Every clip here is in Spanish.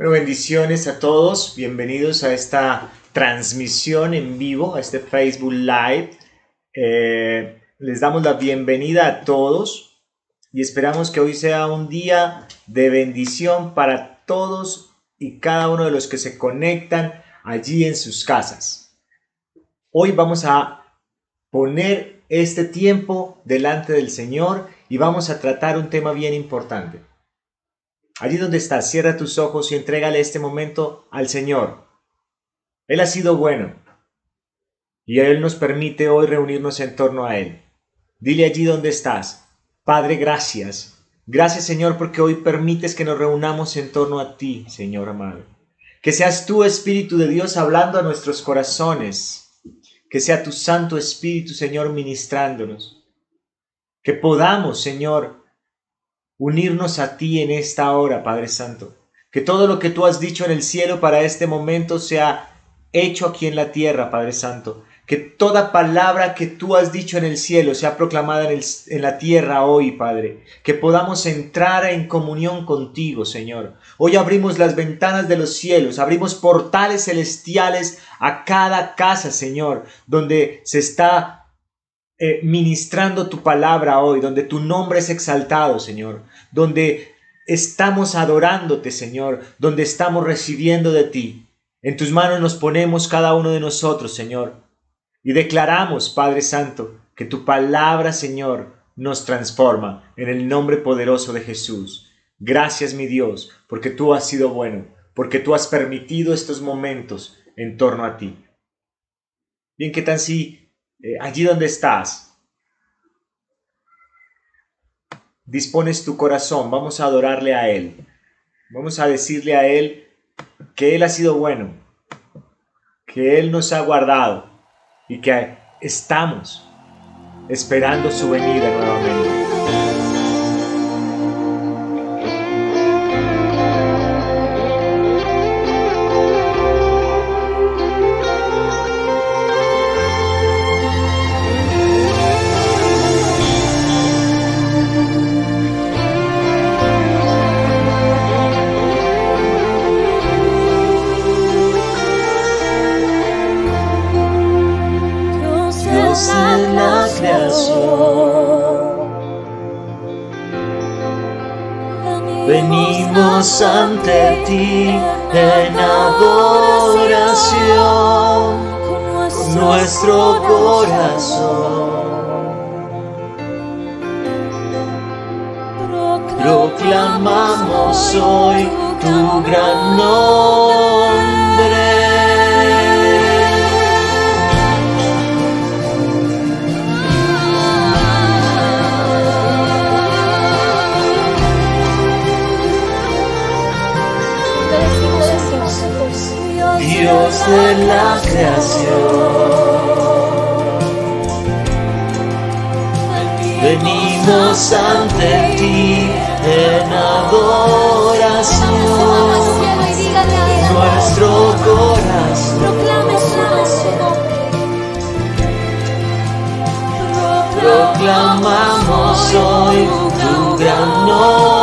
Bueno, bendiciones a todos, bienvenidos a esta transmisión en vivo, a este Facebook Live. Les damos la bienvenida a todos y esperamos que hoy sea un día de bendición para todos y cada uno de los que se conectan allí en sus casas. Hoy vamos a poner este tiempo delante del Señor y vamos a tratar un tema bien importante. Allí donde estás, cierra tus ojos y entrégale este momento al Señor. Él ha sido bueno y Él nos permite hoy reunirnos en torno a Él. Dile allí donde estás: Padre, gracias. Gracias, Señor, porque hoy permites que nos reunamos en torno a ti, Señor amado. Que seas tú, Espíritu de Dios, hablando a nuestros corazones. Que sea tu Santo Espíritu, Señor, ministrándonos. Que podamos, Señor, unirnos a ti en esta hora, Padre Santo. Que todo lo que tú has dicho en el cielo para este momento sea hecho aquí en la tierra, Padre Santo. Que toda palabra que tú has dicho en el cielo sea proclamada en la tierra hoy, Padre. Que podamos entrar en comunión contigo, Señor. Hoy abrimos las ventanas de los cielos, abrimos portales celestiales a cada casa, Señor, donde se está ministrando tu palabra hoy, donde tu nombre es exaltado, Señor, donde estamos adorándote, Señor, donde estamos recibiendo de ti. En tus manos nos ponemos cada uno de nosotros, Señor, y declaramos, Padre Santo, que tu palabra, Señor, nos transforma en el nombre poderoso de Jesús. Gracias, mi Dios, porque tú has sido bueno, porque tú has permitido estos momentos en torno a ti. Bien, ¿qué tal si allí donde estás dispones tu corazón? Vamos a adorarle a Él. Vamos a decirle a Él que Él ha sido bueno, que Él nos ha guardado y que estamos esperando su venida nuevamente. Venimos ante ti en adoración con nuestro corazón. Proclamamos hoy tu gran nombre. Dios de la creación, venimos ante ti en adoración, nuestro corazón. Proclamamos hoy tu gran nombre.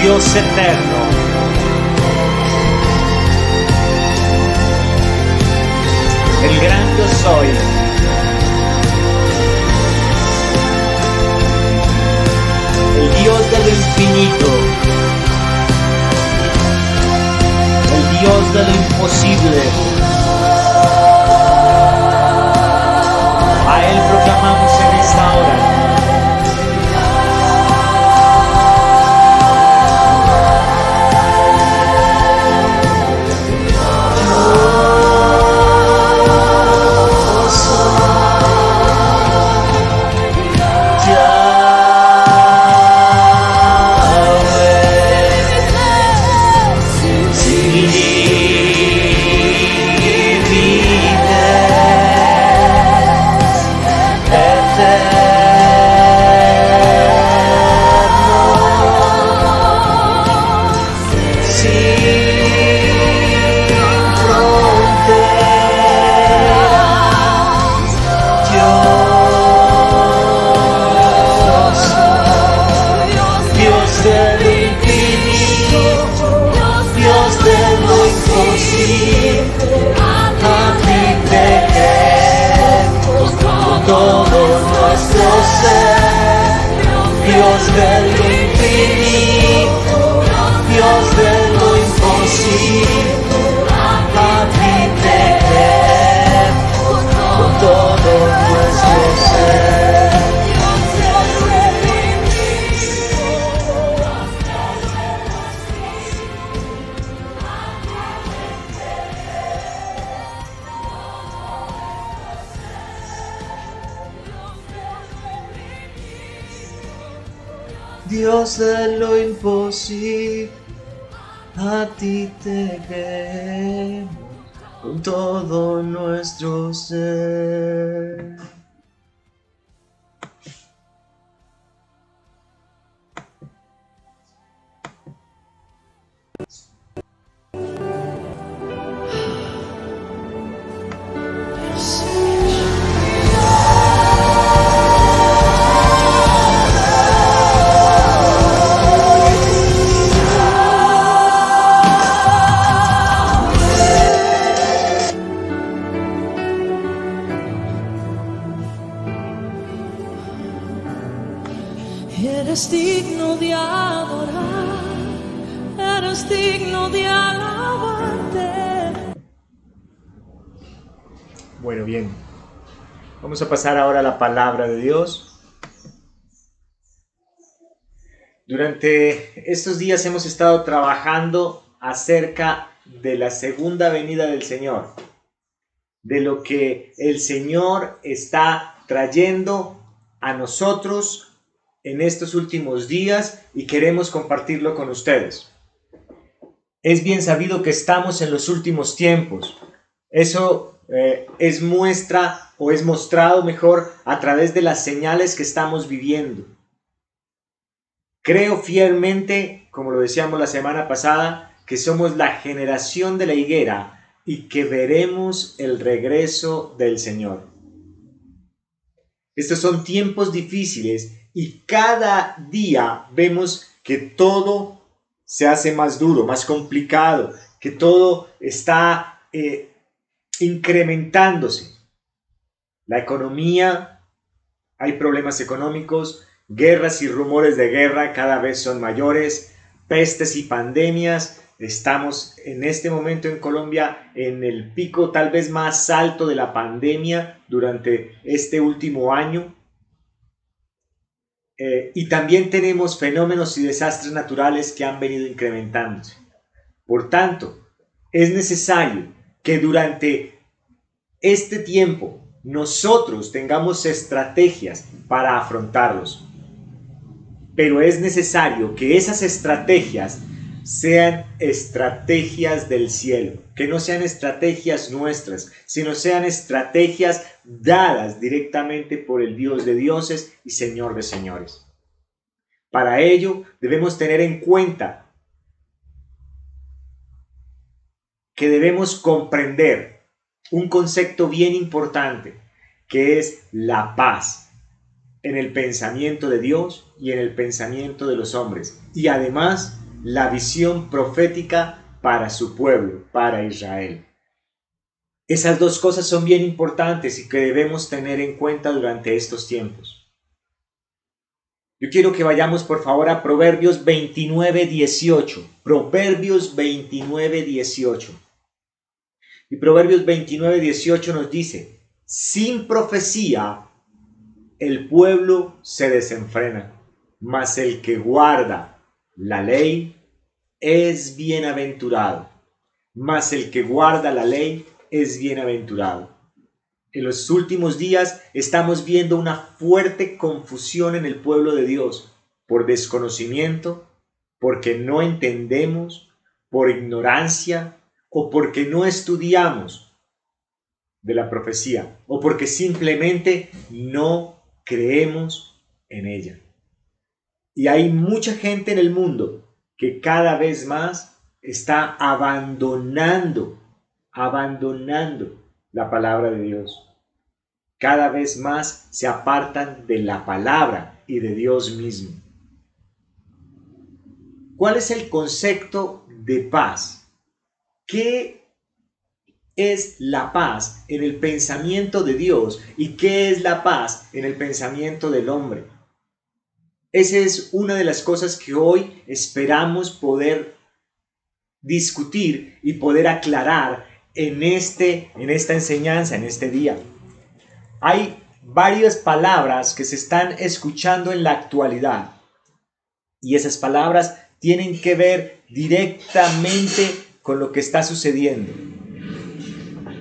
Dios eterno, el gran yo soy. nuestro ser, Dios de lo infinito, Dios de lo imposible, a ti te creemos con todo nuestro ser. Dios de lo imposible, a ti te creemos con todo nuestro ser. Eres digno de adorar, eres digno de alabarte. Bueno, bien. Vamos a pasar ahora a la palabra de Dios. Durante estos días hemos estado trabajando acerca de la segunda venida del Señor, de lo que el Señor está trayendo a nosotros en estos últimos días y queremos compartirlo con ustedes. Es bien sabido que estamos en los últimos tiempos. Eso es muestra o es mostrado mejor a través de las señales que estamos viviendo. Creo fielmente, como lo decíamos la semana pasada, que somos la generación de la higuera y que veremos el regreso del Señor. Estos son tiempos difíciles y cada día vemos que todo se hace más duro, más complicado, que todo está incrementándose. La economía, hay problemas económicos, guerras y rumores de guerra cada vez son mayores, pestes y pandemias. Estamos en este momento en Colombia en el pico tal vez más alto de la pandemia durante este último año. Y también tenemos fenómenos y desastres naturales que han venido incrementándose. Por tanto, es necesario que durante este tiempo nosotros tengamos estrategias para afrontarlos. Pero es necesario que esas estrategias sean estrategias del cielo, que no sean estrategias nuestras, sino sean estrategias dadas directamente por el Dios de dioses y Señor de señores. Para ello debemos tener en cuenta que debemos comprender un concepto bien importante, que es la paz en el pensamiento de Dios y en el pensamiento de los hombres, y además la visión profética para su pueblo, para Israel. Esas dos cosas son bien importantes y que debemos tener en cuenta durante estos tiempos. Yo quiero que vayamos por favor a Proverbios 29:18. Proverbios 29:18. Y Proverbios 29:18 nos dice: sin profecía el pueblo se desenfrena, mas el que guarda la ley es bienaventurado. Mas el que guarda la ley es bienaventurado. En los últimos días estamos viendo una fuerte confusión en el pueblo de Dios por desconocimiento, porque no entendemos, por ignorancia o porque no estudiamos de la profecía o porque simplemente no creemos en ella. Y hay mucha gente en el mundo que cada vez más está abandonando la palabra de Dios. Cada vez más se apartan de la palabra y de Dios mismo. ¿Cuál es el concepto de paz? ¿Qué es la paz en el pensamiento de Dios y qué es la paz en el pensamiento del hombre. Esa es una de las cosas que hoy esperamos poder discutir y poder aclarar en esta enseñanza, en este día. Hay varias palabras que se están escuchando en la actualidad y esas palabras tienen que ver directamente con lo que está sucediendo.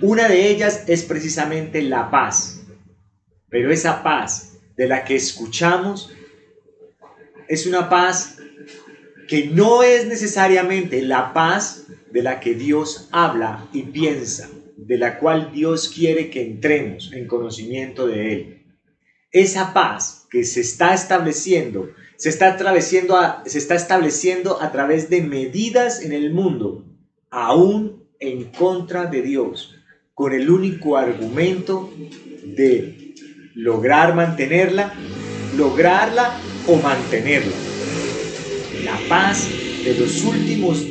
Una de ellas es precisamente la paz, pero esa paz de la que escuchamos es una paz que no es necesariamente la paz de la que Dios habla y piensa, de la cual Dios quiere que entremos en conocimiento de Él. Esa paz que se está estableciendo a través de medidas en el mundo, aún en contra de Dios, con el único argumento de lograrla o mantenerla. La paz de los últimos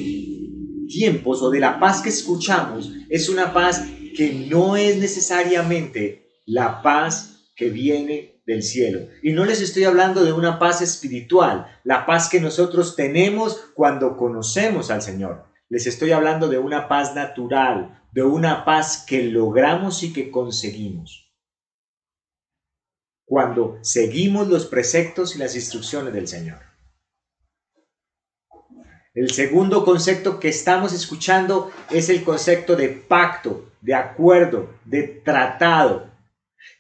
tiempos o de la paz que escuchamos es una paz que no es necesariamente la paz que viene del cielo. Y no les estoy hablando de una paz espiritual, la paz que nosotros tenemos cuando conocemos al Señor. Les estoy hablando de una paz natural, de una paz que logramos y que conseguimos cuando seguimos los preceptos y las instrucciones del Señor. El segundo concepto que estamos escuchando es el concepto de pacto, de acuerdo, de tratado.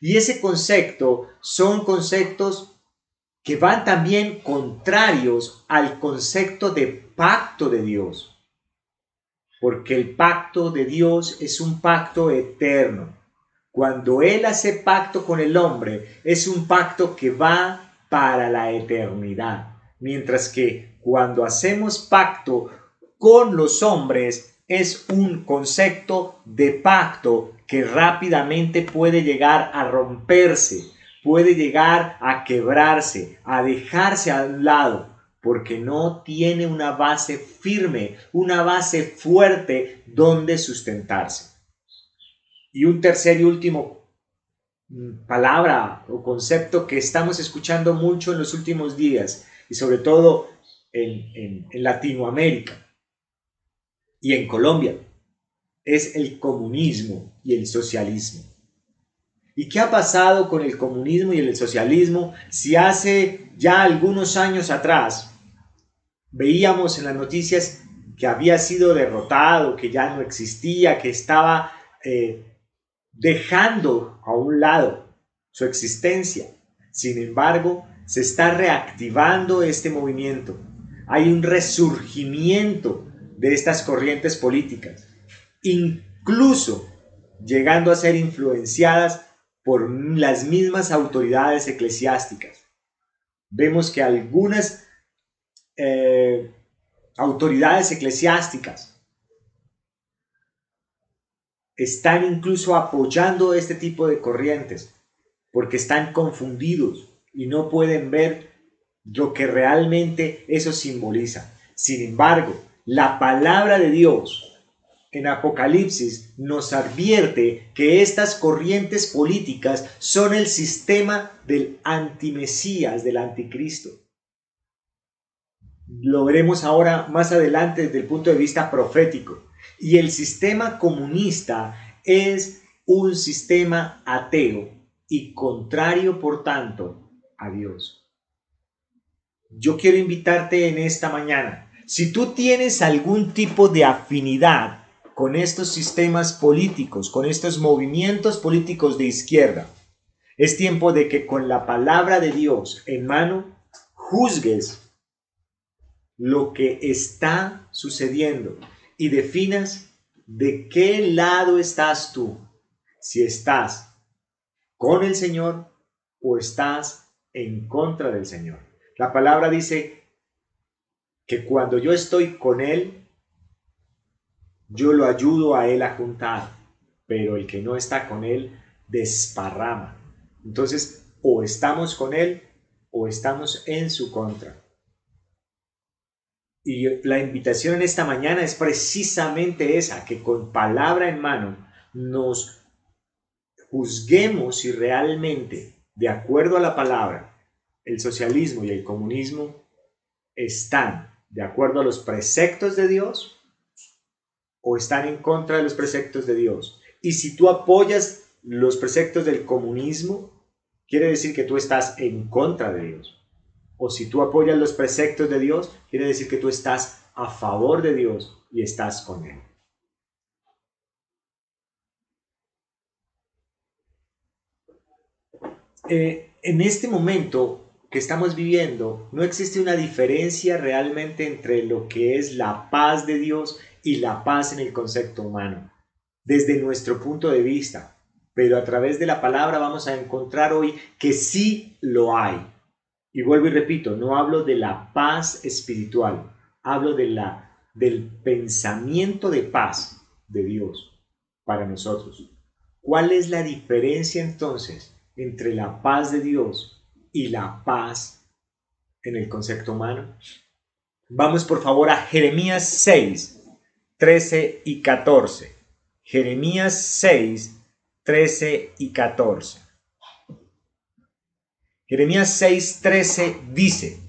Y ese concepto son conceptos que van también contrarios al concepto de pacto de Dios. Porque el pacto de Dios es un pacto eterno. Cuando Él hace pacto con el hombre, es un pacto que va para la eternidad. Mientras que cuando hacemos pacto con los hombres, es un concepto de pacto que rápidamente puede llegar a romperse, puede llegar a quebrarse, a dejarse a un lado, porque no tiene una base firme, una base fuerte donde sustentarse. Y un tercer y último palabra o concepto que estamos escuchando mucho en los últimos días, y sobre todo en Latinoamérica y en Colombia, es el comunismo y el socialismo. ¿Y qué ha pasado con el comunismo y el socialismo si hace ya algunos años atrás veíamos en las noticias que había sido derrotado, que ya no existía, que estaba dejando a un lado su existencia? Sin embargo, se está reactivando este movimiento. Hay un resurgimiento de estas corrientes políticas, incluso llegando a ser influenciadas por las mismas autoridades eclesiásticas. Vemos que algunas autoridades eclesiásticas están incluso apoyando este tipo de corrientes porque están confundidos y no pueden ver lo que realmente eso simboliza. Sin embargo, la palabra de Dios en Apocalipsis nos advierte que estas corrientes políticas son el sistema del antimesías, del anticristo. Lo veremos ahora más adelante desde el punto de vista profético. Y el sistema comunista es un sistema ateo y contrario, por tanto, a Dios. Yo quiero invitarte en esta mañana. Si tú tienes algún tipo de afinidad con estos sistemas políticos, con estos movimientos políticos de izquierda, es tiempo de que con la palabra de Dios en mano juzgues lo que está sucediendo y definas de qué lado estás tú, si estás con el Señor o estás en contra del Señor. La palabra dice que cuando yo estoy con Él, yo lo ayudo a Él a juntar, pero el que no está con Él desparrama. Entonces, o estamos con Él o estamos en su contra. Y la invitación en esta mañana es precisamente esa, que con palabra en mano nos juzguemos si realmente, de acuerdo a la palabra, el socialismo y el comunismo están de acuerdo a los preceptos de Dios o están en contra de los preceptos de Dios. Y si tú apoyas los preceptos del comunismo, quiere decir que tú estás en contra de Dios. O si tú apoyas los preceptos de Dios, quiere decir que tú estás a favor de Dios y estás con Él. En este momento que estamos viviendo, no existe una diferencia realmente entre lo que es la paz de Dios y la paz en el concepto humano, desde nuestro punto de vista. Pero a través de la palabra vamos a encontrar hoy que sí lo hay. Y vuelvo y repito, no hablo de la paz espiritual, hablo del pensamiento de paz de Dios para nosotros. ¿Cuál es la diferencia entonces entre la paz de Dios y la paz en el concepto humano? Vamos por favor a Jeremías 6, 13 y 14. Jeremías 6, 13 y 14. Jeremías 6, 13 dice: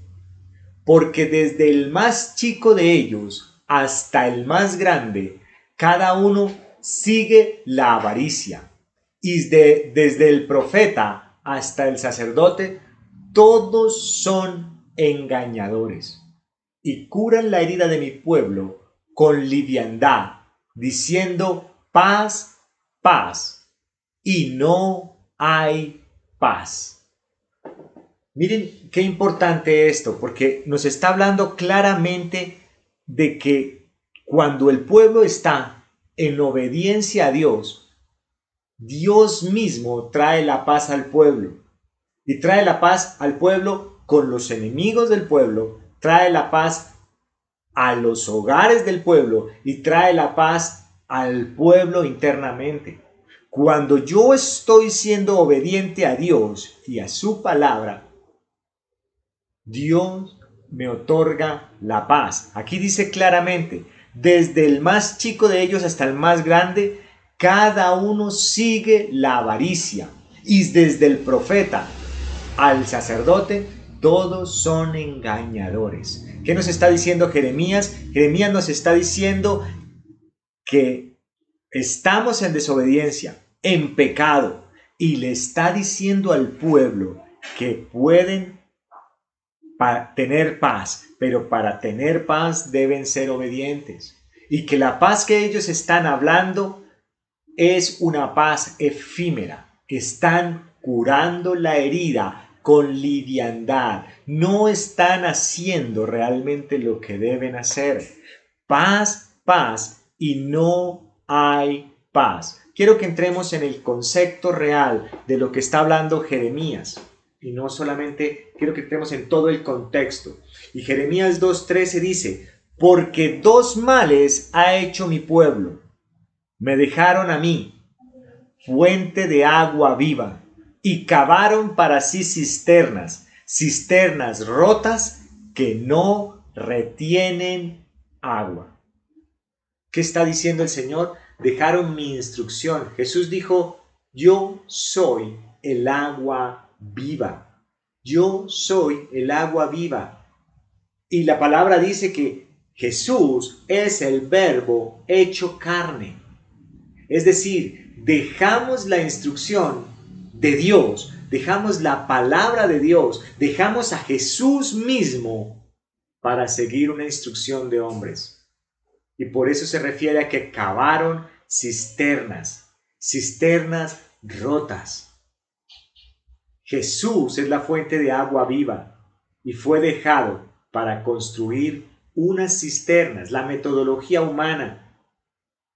porque desde el más chico de ellos hasta el más grande, cada uno sigue la avaricia. Y desde el profeta hasta el sacerdote, todos son engañadores. Y curan la herida de mi pueblo con liviandad, diciendo paz, paz, y no hay paz. Miren qué importante esto, porque nos está hablando claramente de que cuando el pueblo está en obediencia a Dios, Dios mismo trae la paz al pueblo. Y trae la paz al pueblo con los enemigos del pueblo, trae la paz a los hogares del pueblo y trae la paz al pueblo internamente. Cuando yo estoy siendo obediente a Dios y a su palabra, Dios me otorga la paz. Aquí dice claramente, desde el más chico de ellos hasta el más grande, cada uno sigue la avaricia. Y desde el profeta al sacerdote, todos son engañadores. ¿Qué nos está diciendo Jeremías? Jeremías nos está diciendo que estamos en desobediencia, en pecado, y le está diciendo al pueblo que pueden tener paz, pero para tener paz deben ser obedientes. Y que la paz que ellos están hablando es una paz efímera. Están curando la herida con liviandad. No están haciendo realmente lo que deben hacer. Paz, paz, y no hay paz. Quiero que entremos en el concepto real de lo que está hablando Jeremías. Y no solamente, quiero que entremos en todo el contexto. Y Jeremías 2:13 dice: porque dos males ha hecho mi pueblo. Me dejaron a mí, fuente de agua viva, y cavaron para sí cisternas, cisternas rotas que no retienen agua. ¿Qué está diciendo el Señor? Dejaron mi instrucción. Jesús dijo: yo soy el agua viva. Yo soy el agua viva. Y la palabra dice que Jesús es el Verbo hecho carne. Es decir, dejamos la instrucción de Dios, dejamos la palabra de Dios, dejamos a Jesús mismo para seguir una instrucción de hombres. Y por eso se refiere a que cavaron cisternas, cisternas rotas. Jesús es la fuente de agua viva y fue dejado para construir unas cisternas, la metodología humana,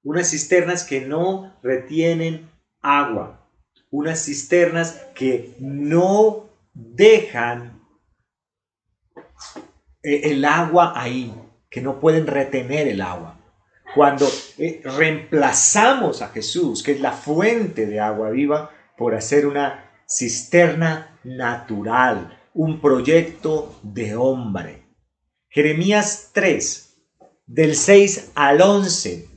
unas cisternas que no retienen agua, unas cisternas que no dejan el agua ahí, que no pueden retener el agua. Cuando reemplazamos a Jesús, que es la fuente de agua viva, por hacer una cisterna natural, un proyecto de hombre. Jeremías 3, del 6 al 11.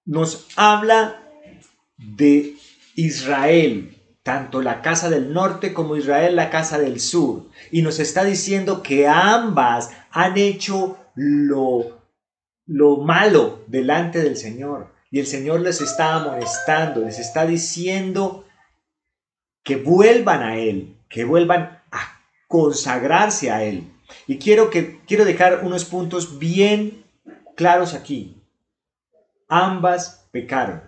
nos habla de Israel, tanto la casa del norte como Israel, la casa del sur. Y nos está diciendo que ambas han hecho lo malo delante del Señor. Y el Señor les está amonestando, les está diciendo que vuelvan a Él, que vuelvan a consagrarse a Él. Y quiero dejar unos puntos bien claros aquí. Ambas pecaron.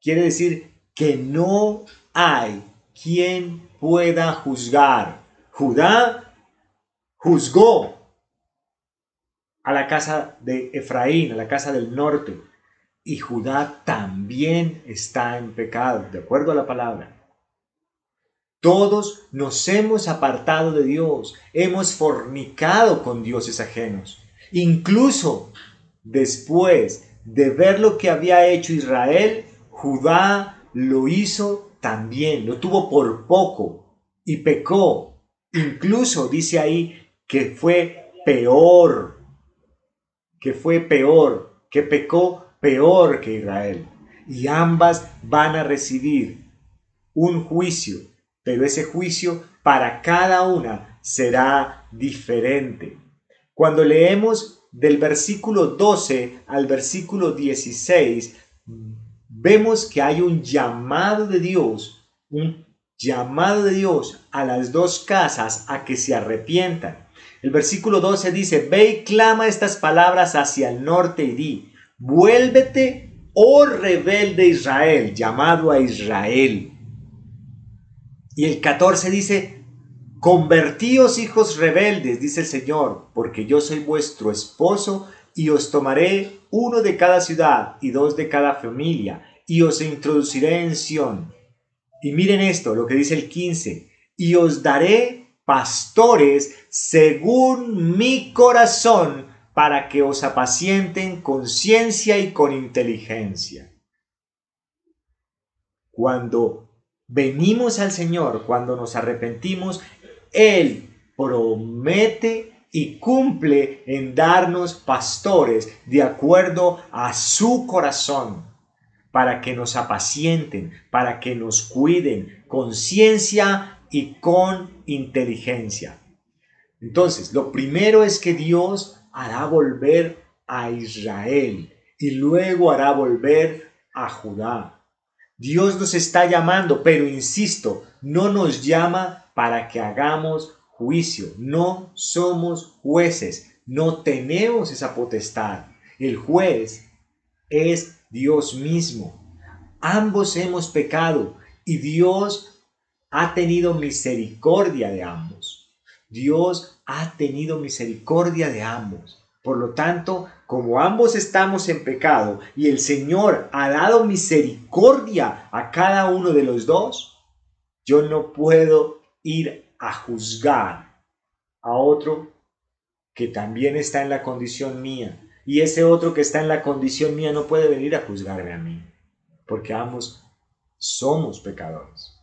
Quiere decir que no hay quien pueda juzgar. Judá juzgó a la casa de Efraín, a la casa del norte. Y Judá también está en pecado, de acuerdo a la palabra. Todos nos hemos apartado de Dios, hemos fornicado con dioses ajenos. Incluso después de ver lo que había hecho Israel, Judá lo hizo también, lo tuvo por poco y pecó. Incluso dice ahí que fue peor, que pecó peor que Israel. Y ambas van a recibir un juicio, pero ese juicio para cada una será diferente. Cuando leemos del versículo 12 al versículo 16, vemos que hay un llamado de Dios a las dos casas a que se arrepientan. El versículo 12 dice: ve y clama estas palabras hacia el norte y di: vuélvete, oh rebelde Israel, llamado a Israel. Y el 14 dice: convertíos, hijos rebeldes, dice el Señor, porque yo soy vuestro esposo, y os tomaré uno de cada ciudad y dos de cada familia, y os introduciré en Sión. Y miren esto, lo que dice el 15: y os daré pastores según mi corazón, para que os apacienten con ciencia y con inteligencia. Cuando venimos al Señor, cuando nos arrepentimos, Él promete y cumple en darnos pastores de acuerdo a su corazón, para que nos apacienten, para que nos cuiden con ciencia y con inteligencia. Entonces, lo primero es que Dios hará volver a Israel y luego hará volver a Judá. Dios nos está llamando, pero insisto, no nos llama para que hagamos juicio. No somos jueces, no tenemos esa potestad. El juez es Dios mismo. Ambos hemos pecado y Dios ha tenido misericordia de ambos. Dios ha tenido misericordia de ambos. Por lo tanto, como ambos estamos en pecado y el Señor ha dado misericordia a cada uno de los dos, yo no puedo ir a juzgar a otro que también está en la condición mía. Y ese otro que está en la condición mía no puede venir a juzgarme a mí, porque ambos somos pecadores.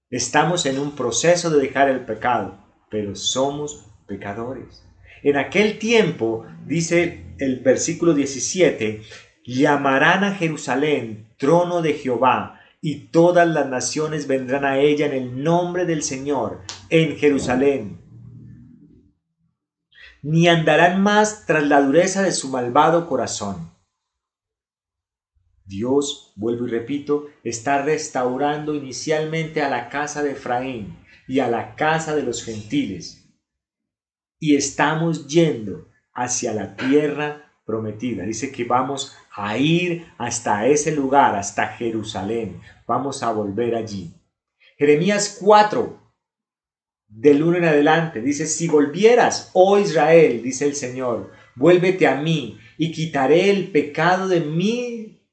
Estamos en un proceso de dejar el pecado, pero somos pecadores. En aquel tiempo, dice el versículo 17, llamarán a Jerusalén trono de Jehová, y todas las naciones vendrán a ella en el nombre del Señor, en Jerusalén. Ni andarán más tras la dureza de su malvado corazón. Dios, vuelvo y repito, está restaurando inicialmente a la casa de Efraín y a la casa de los gentiles. Y estamos yendo hacia la tierra prometida. Dice que vamos a ir hasta ese lugar, hasta Jerusalén. Vamos a volver allí. Jeremías 4, del 1 en adelante, dice: si volvieras, oh Israel, dice el Señor, vuélvete a mí y quitaré el pecado de mí,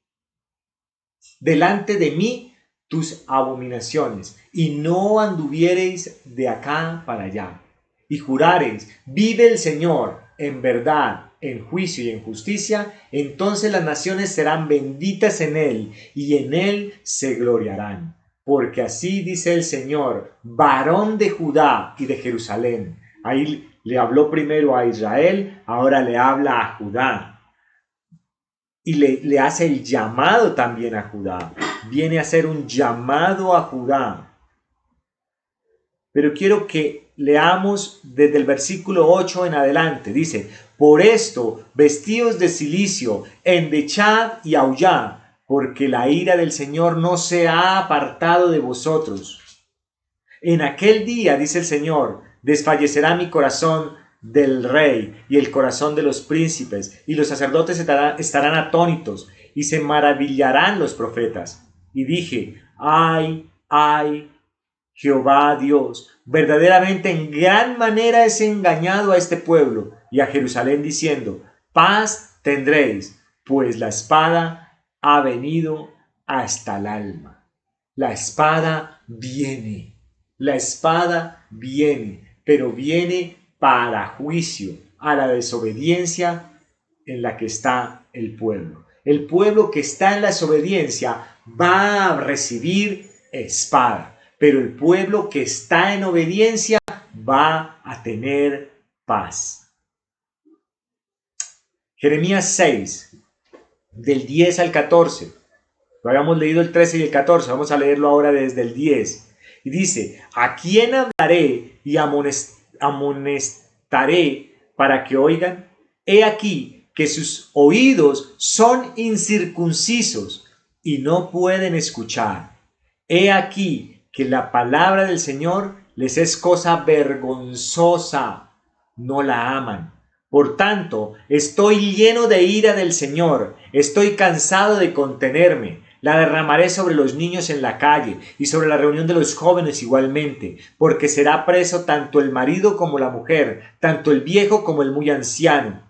delante de mí tus abominaciones, y no anduviereis de acá para allá. Y jurareis: vive el Señor, en verdad, en juicio y en justicia, entonces las naciones serán benditas en él, y en él se gloriarán. Porque así dice el Señor, varón de Judá y de Jerusalén. Ahí le habló primero a Israel, ahora le habla a Judá. y le hace el llamado también a Judá. Viene a hacer un llamado a Judá. Pero quiero que leamos desde el versículo 8 en adelante. Dice: por esto, vestíos de cilicio, endechad y aullad, porque la ira del Señor no se ha apartado de vosotros. En aquel día, dice el Señor, desfallecerá mi corazón del rey y el corazón de los príncipes, y los sacerdotes estarán atónitos, y se maravillarán los profetas. Y dije: ay, ay, Jehová Dios, verdaderamente en gran manera es engañado a este pueblo y a Jerusalén, diciendo: paz tendréis, pues la espada ha venido hasta el alma. La espada viene. La espada viene, pero viene para juicio a la desobediencia en la que está el pueblo. El pueblo que está en la desobediencia va a recibir espada, pero el pueblo que está en obediencia va a tener paz. Jeremías 6, del 10 al 14. Lo habíamos leído el 13 y el 14, vamos a leerlo ahora desde el 10. Y dice: ¿a quién hablaré y amonestaré para que oigan? He aquí que sus oídos son incircuncisos y no pueden escuchar. He aquí que la palabra del Señor les es cosa vergonzosa, no la aman. Por tanto, estoy lleno de ira del Señor, estoy cansado de contenerme. La derramaré sobre los niños en la calle y sobre la reunión de los jóvenes igualmente, porque será preso tanto el marido como la mujer, tanto el viejo como el muy anciano.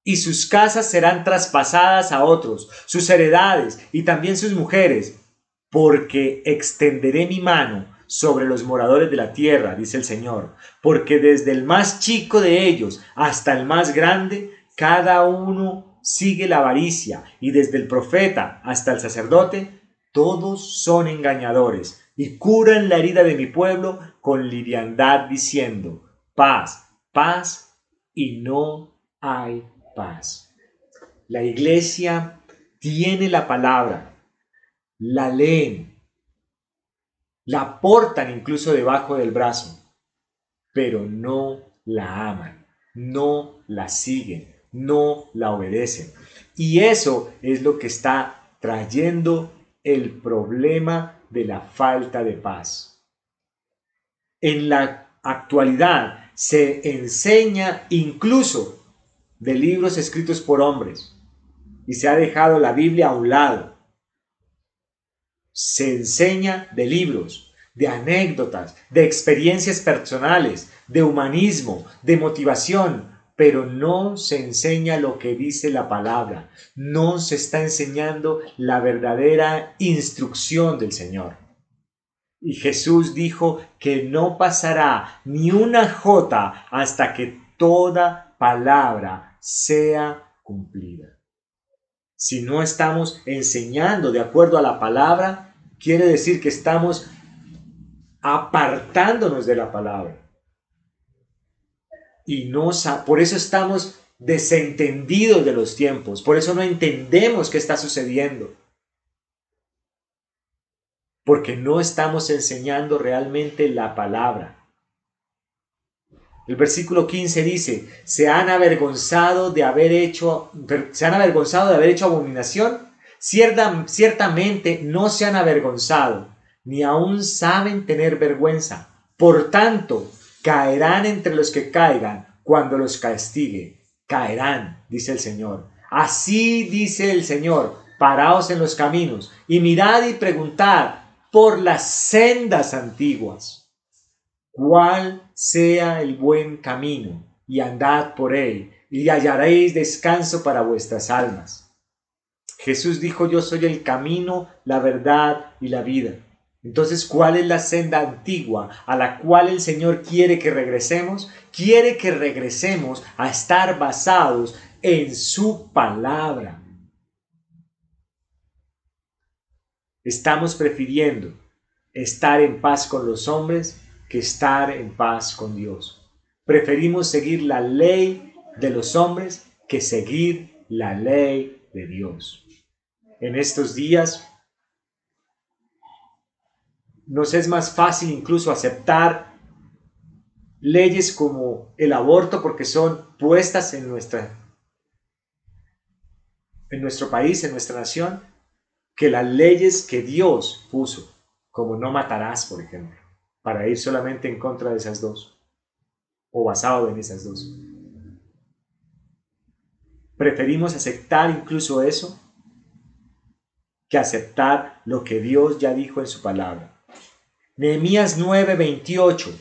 Y sus casas serán traspasadas a otros, sus heredades y también sus mujeres, porque extenderé mi mano sobre los moradores de la tierra, dice el Señor, porque desde el más chico de ellos hasta el más grande, cada uno sigue la avaricia, y desde el profeta hasta el sacerdote, todos son engañadores, y curan la herida de mi pueblo con liviandad, diciendo: paz, paz, y no hay paz. La iglesia tiene la palabra, la leen, la portan incluso debajo del brazo, pero no la aman, no la siguen, no la obedecen. Y eso es lo que está trayendo el problema de la falta de paz. En la actualidad se enseña incluso de libros escritos por hombres y se ha dejado la Biblia a un lado. Se enseña de libros, de anécdotas, de experiencias personales, de humanismo, de motivación, pero no se enseña lo que dice la palabra. No se está enseñando la verdadera instrucción del Señor. Y Jesús dijo que no pasará ni una jota hasta que toda palabra sea cumplida. Si no estamos enseñando de acuerdo a la palabra, quiere decir que estamos apartándonos de la palabra. Y por eso estamos desentendidos de los tiempos, por eso no entendemos qué está sucediendo. Porque no estamos enseñando realmente la palabra. El versículo 15 dice: se han avergonzado de haber hecho abominación. Ciertamente no se han avergonzado, ni aún saben tener vergüenza. Por tanto, caerán entre los que caigan cuando los castigue. Caerán, dice el Señor. Así dice el Señor: paraos en los caminos y mirad y preguntad por las sendas antiguas, cuál sea el buen camino, y andad por él, y hallaréis descanso para vuestras almas. Jesús dijo: yo soy el camino, la verdad y la vida. Entonces, ¿cuál es la senda antigua a la cual el Señor quiere que regresemos? Quiere que regresemos a estar basados en su palabra. Estamos prefiriendo estar en paz con los hombres que estar en paz con Dios. Preferimos seguir la ley de los hombres que seguir la ley de Dios. En estos días nos es más fácil incluso aceptar leyes como el aborto porque son puestas en nuestro país, en nuestra nación, que las leyes que Dios puso, como no matarás, por ejemplo, para ir solamente en contra de esas dos, o basado en esas dos. Preferimos aceptar incluso eso que aceptar lo que Dios ya dijo en su palabra. Nehemías 9:28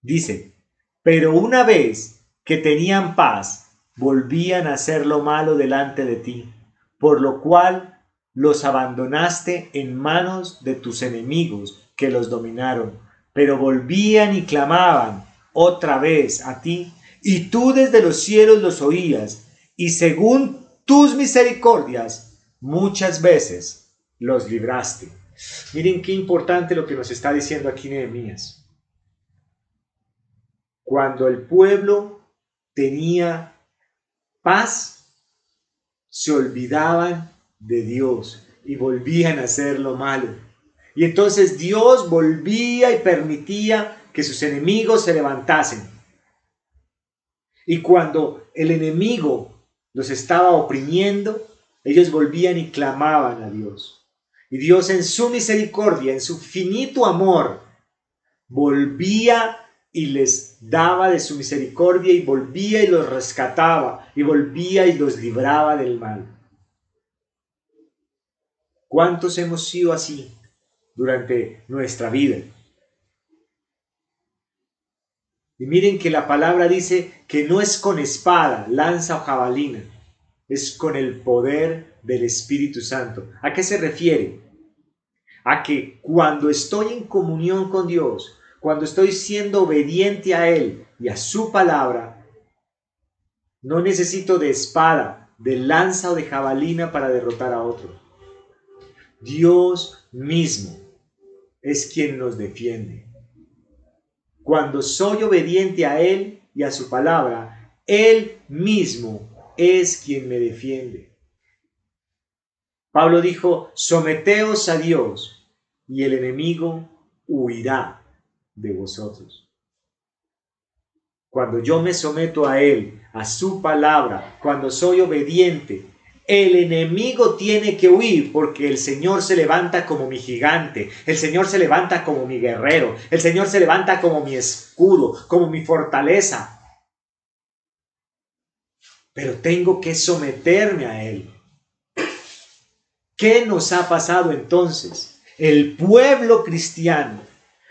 dice: pero una vez que tenían paz, volvían a hacer lo malo delante de ti, por lo cual los abandonaste en manos de tus enemigos que los dominaron, pero volvían y clamaban otra vez a ti, y tú desde los cielos los oías, y según tus misericordias muchas veces los libraste. Miren qué importante lo que nos está diciendo aquí Nehemías. Cuando el pueblo tenía paz, se olvidaban de Dios y volvían a hacer lo malo. Y entonces Dios volvía y permitía que sus enemigos se levantasen. Y cuando el enemigo los estaba oprimiendo, ellos volvían y clamaban a Dios. Y Dios en su misericordia, en su finito amor, volvía y les daba de su misericordia y volvía y los rescataba y volvía y los libraba del mal. ¿Cuántos hemos sido así durante nuestra vida? Y miren que la palabra dice que no es con espada, lanza o jabalina, es con el poder del Espíritu Santo. ¿A qué se refiere? A que cuando estoy en comunión con Dios, cuando estoy siendo obediente a Él y a su palabra, no necesito de espada, de lanza o de jabalina para derrotar a otro. Dios mismo es quien nos defiende. Cuando soy obediente a Él y a su palabra, Él mismo es quien me defiende. Pablo dijo: someteos a Dios y el enemigo huirá de vosotros. Cuando yo me someto a Él, a su palabra, cuando soy obediente, el enemigo tiene que huir, porque el Señor se levanta como mi gigante, el Señor se levanta como mi guerrero, el Señor se levanta como mi escudo, como mi fortaleza. Pero tengo que someterme a Él. ¿Qué nos ha pasado entonces? El pueblo cristiano,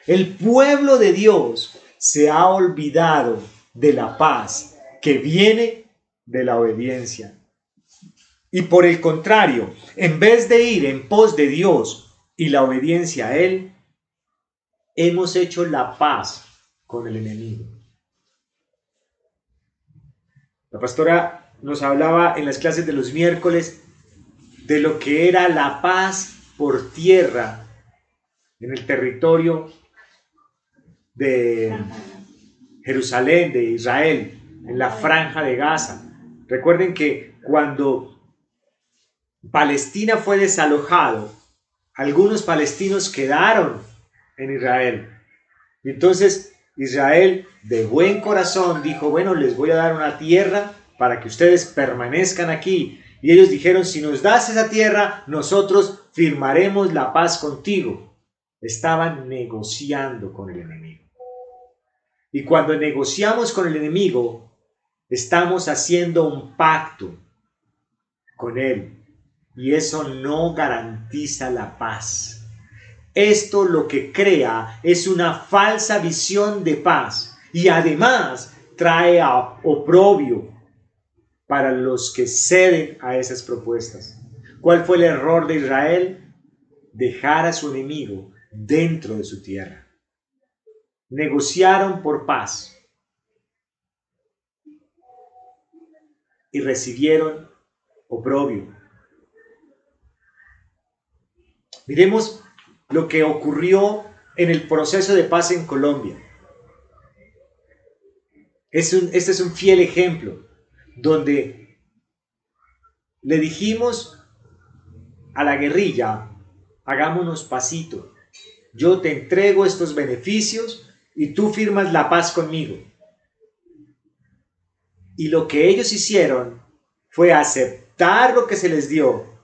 el pueblo de Dios, se ha olvidado de la paz que viene de la obediencia. Y por el contrario, en vez de ir en pos de Dios y la obediencia a Él, hemos hecho la paz con el enemigo. La pastora nos hablaba en las clases de los miércoles de lo que era la paz por tierra en el territorio de Jerusalén, de Israel, en la franja de Gaza. Recuerden que cuando Palestina fue desalojado, algunos palestinos quedaron en Israel. Entonces Israel, de buen corazón, dijo: bueno, les voy a dar una tierra para que ustedes permanezcan aquí. Y ellos dijeron: si nos das esa tierra, nosotros firmaremos la paz contigo. Estaban negociando con el enemigo. Y cuando negociamos con el enemigo, estamos haciendo un pacto con él. Y eso no garantiza la paz. Esto lo que crea es una falsa visión de paz. Y además trae oprobio para los que ceden a esas propuestas. ¿Cuál fue el error de Israel? Dejar a su enemigo dentro de su tierra. Negociaron por paz y recibieron oprobio. Miremos lo que ocurrió en el proceso de paz en Colombia. Este es un fiel ejemplo donde Le dijimos a la guerrilla, hagámonos pasito. Yo te entrego estos beneficios y tú firmas la paz conmigo. Y lo que ellos hicieron fue aceptar lo que se les dio,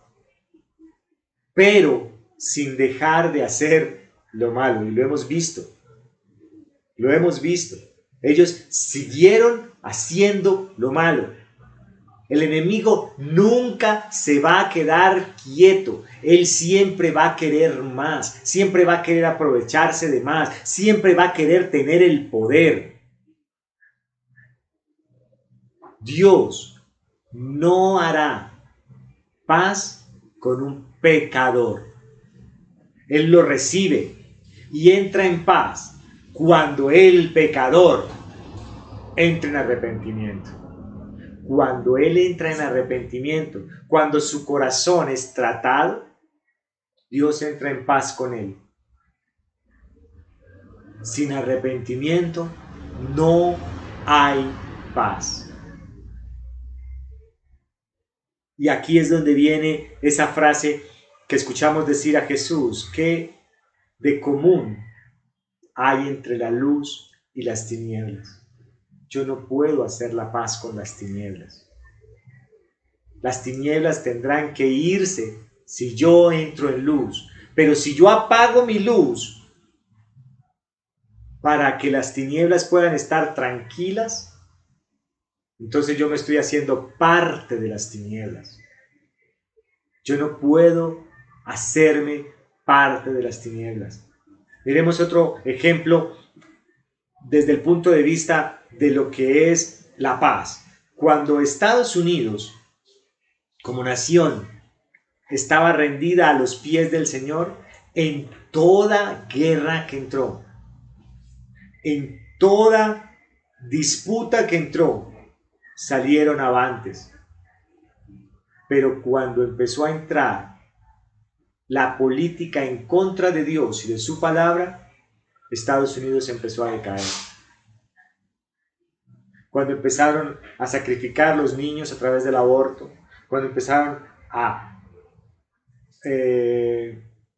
pero sin dejar de hacer lo malo. Y lo hemos visto. Lo hemos visto. Ellos siguieron haciendo lo malo. El enemigo nunca se va a quedar quieto. Él siempre va a querer más. Siempre va a querer aprovecharse de más. Siempre va a querer tener el poder. Dios no hará paz con un pecador. Él lo recibe y entra en paz cuando el pecador entra en arrepentimiento. Cuando él entra en arrepentimiento, cuando su corazón es tratado, Dios entra en paz con él. Sin arrepentimiento no hay paz. Y aquí es donde viene esa frase que escuchamos decir a Jesús: ¿qué de común hay entre la luz y las tinieblas? Yo no puedo hacer la paz con las tinieblas. Las tinieblas tendrán que irse si yo entro en luz. Pero si yo apago mi luz para que las tinieblas puedan estar tranquilas, entonces yo me estoy haciendo parte de las tinieblas. Yo no puedo hacerme parte de las tinieblas. Miremos otro ejemplo desde el punto de vista de lo que es la paz. Cuando Estados Unidos, como nación, estaba rendida a los pies del Señor, en toda guerra que entró, en toda disputa que entró, salieron avantes. Pero cuando empezó a entrar la política en contra de Dios y de su palabra, Estados Unidos empezó a decaer. Cuando empezaron a sacrificar los niños a través del aborto, cuando empezaron a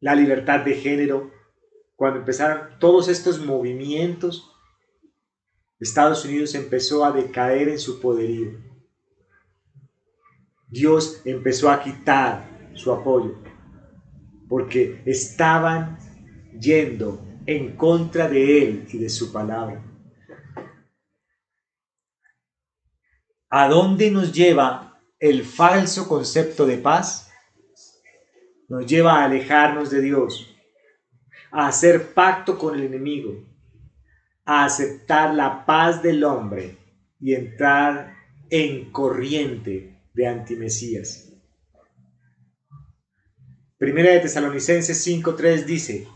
la libertad de género, cuando empezaron todos estos movimientos, Estados Unidos empezó a decaer en su poderío. Dios empezó a quitar su apoyo, porque estaban yendo en contra de Él y de su palabra. ¿A dónde nos lleva el falso concepto de paz? Nos lleva a alejarnos de Dios, a hacer pacto con el enemigo, a aceptar la paz del hombre y entrar en corriente de antimesías. Primera de Tesalonicenses 5:3 dice: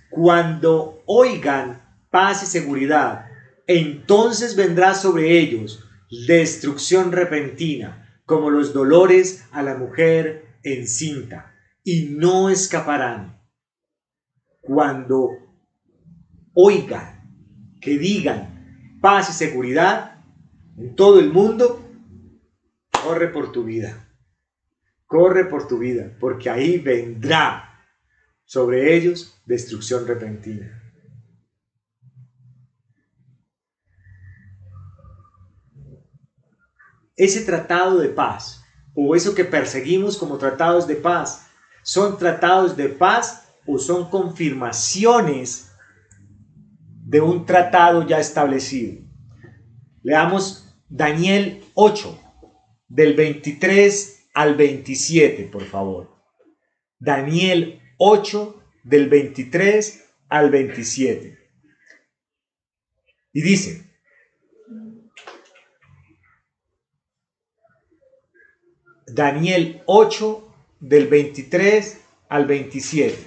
cuando oigan paz y seguridad, entonces vendrá sobre ellos destrucción repentina, como los dolores a la mujer encinta, y no escaparán. Cuando oigan, que digan paz y seguridad en todo el mundo, corre por tu vida. Corre por tu vida, porque ahí vendrá sobre ellos destrucción repentina. Ese tratado de paz, o eso que perseguimos como tratados de paz, ¿son tratados de paz o son confirmaciones de un tratado ya establecido? Leamos Daniel 8, del 23 al 27, por favor. Daniel 8, del 23 al 27. Y dice: Daniel 8, del 23 al 27.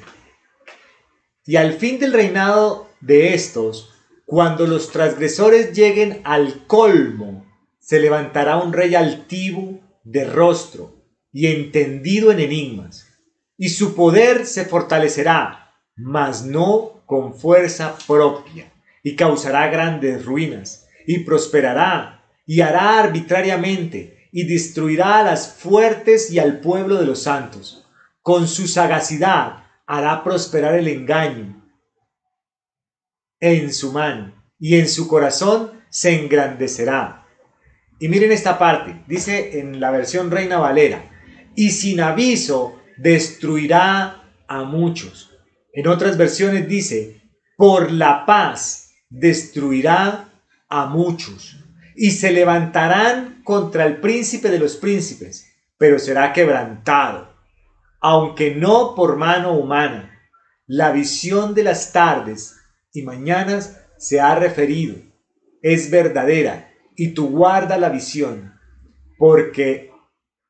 Y al fin del reinado de estos, cuando los transgresores lleguen al colmo, se levantará un rey altivo de rostro y entendido en enigmas, y su poder se fortalecerá, mas no con fuerza propia, y causará grandes ruinas, y prosperará, y hará arbitrariamente, y destruirá a las fuertes y al pueblo de los santos. Con su sagacidad hará prosperar el engaño en su mano, y en su corazón se engrandecerá. Y miren esta parte, dice en la versión Reina Valera, y sin aviso destruirá a muchos. En otras versiones dice, por la paz destruirá a muchos, y se levantarán contra el príncipe de los príncipes, pero será quebrantado, aunque no por mano humana. La visión de las tardes y mañanas se ha referido, es verdadera, y tú guarda la visión, porque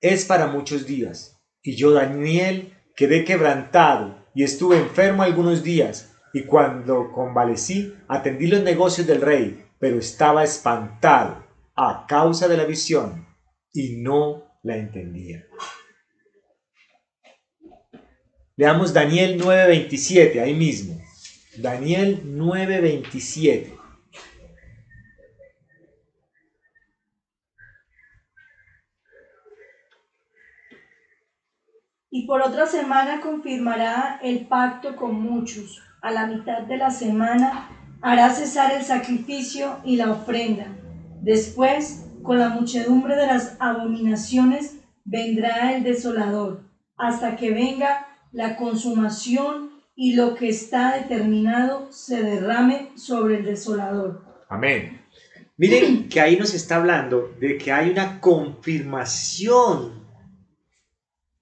es para muchos días. Y yo, Daniel, quedé quebrantado y estuve enfermo algunos días, y cuando convalecí, atendí los negocios del rey, pero estaba espantado a causa de la visión y no la entendía. Leamos Daniel 9:27, ahí mismo. Daniel 9:27. Y por otra semana confirmará el pacto con muchos. A la mitad de la semana hará cesar el sacrificio y la ofrenda. Después, con la muchedumbre de las abominaciones, vendrá el desolador, hasta que venga la consumación y lo que está determinado se derrame sobre el desolador. Amén. Miren que ahí nos está hablando de que hay una confirmación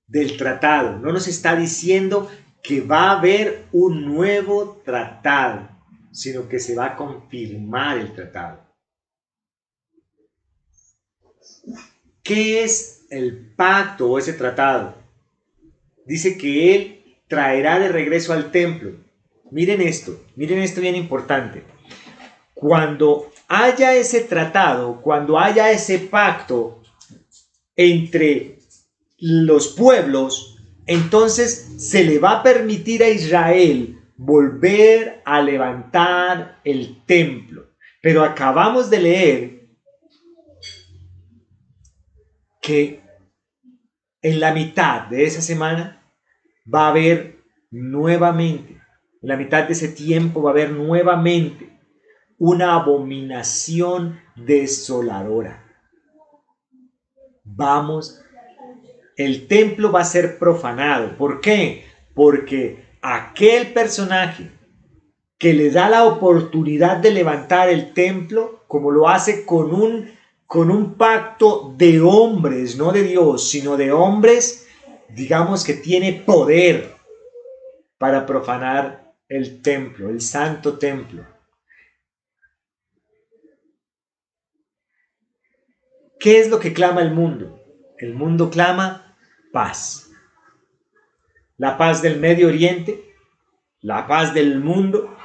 del tratado. No nos está diciendo que va a haber un nuevo tratado, sino que se va a confirmar el tratado. ¿Qué es el pacto o ese tratado? Dice que Él traerá de regreso al templo. Miren esto bien importante. Cuando haya ese tratado, cuando haya ese pacto entre los pueblos, entonces se le va a permitir a Israel volver a levantar el templo. Pero acabamos de leer que en la mitad de esa semana va a haber nuevamente, en la mitad de ese tiempo va a haber nuevamente una abominación desoladora. El templo va a ser profanado. ¿Por qué? Porque aquel personaje que le da la oportunidad de levantar el templo, como lo hace con un pacto de hombres, no de Dios, sino de hombres, digamos que tiene poder para profanar el templo, el santo templo. ¿Qué es lo que clama el mundo? El mundo clama paz. La paz del Medio Oriente, la paz del mundo,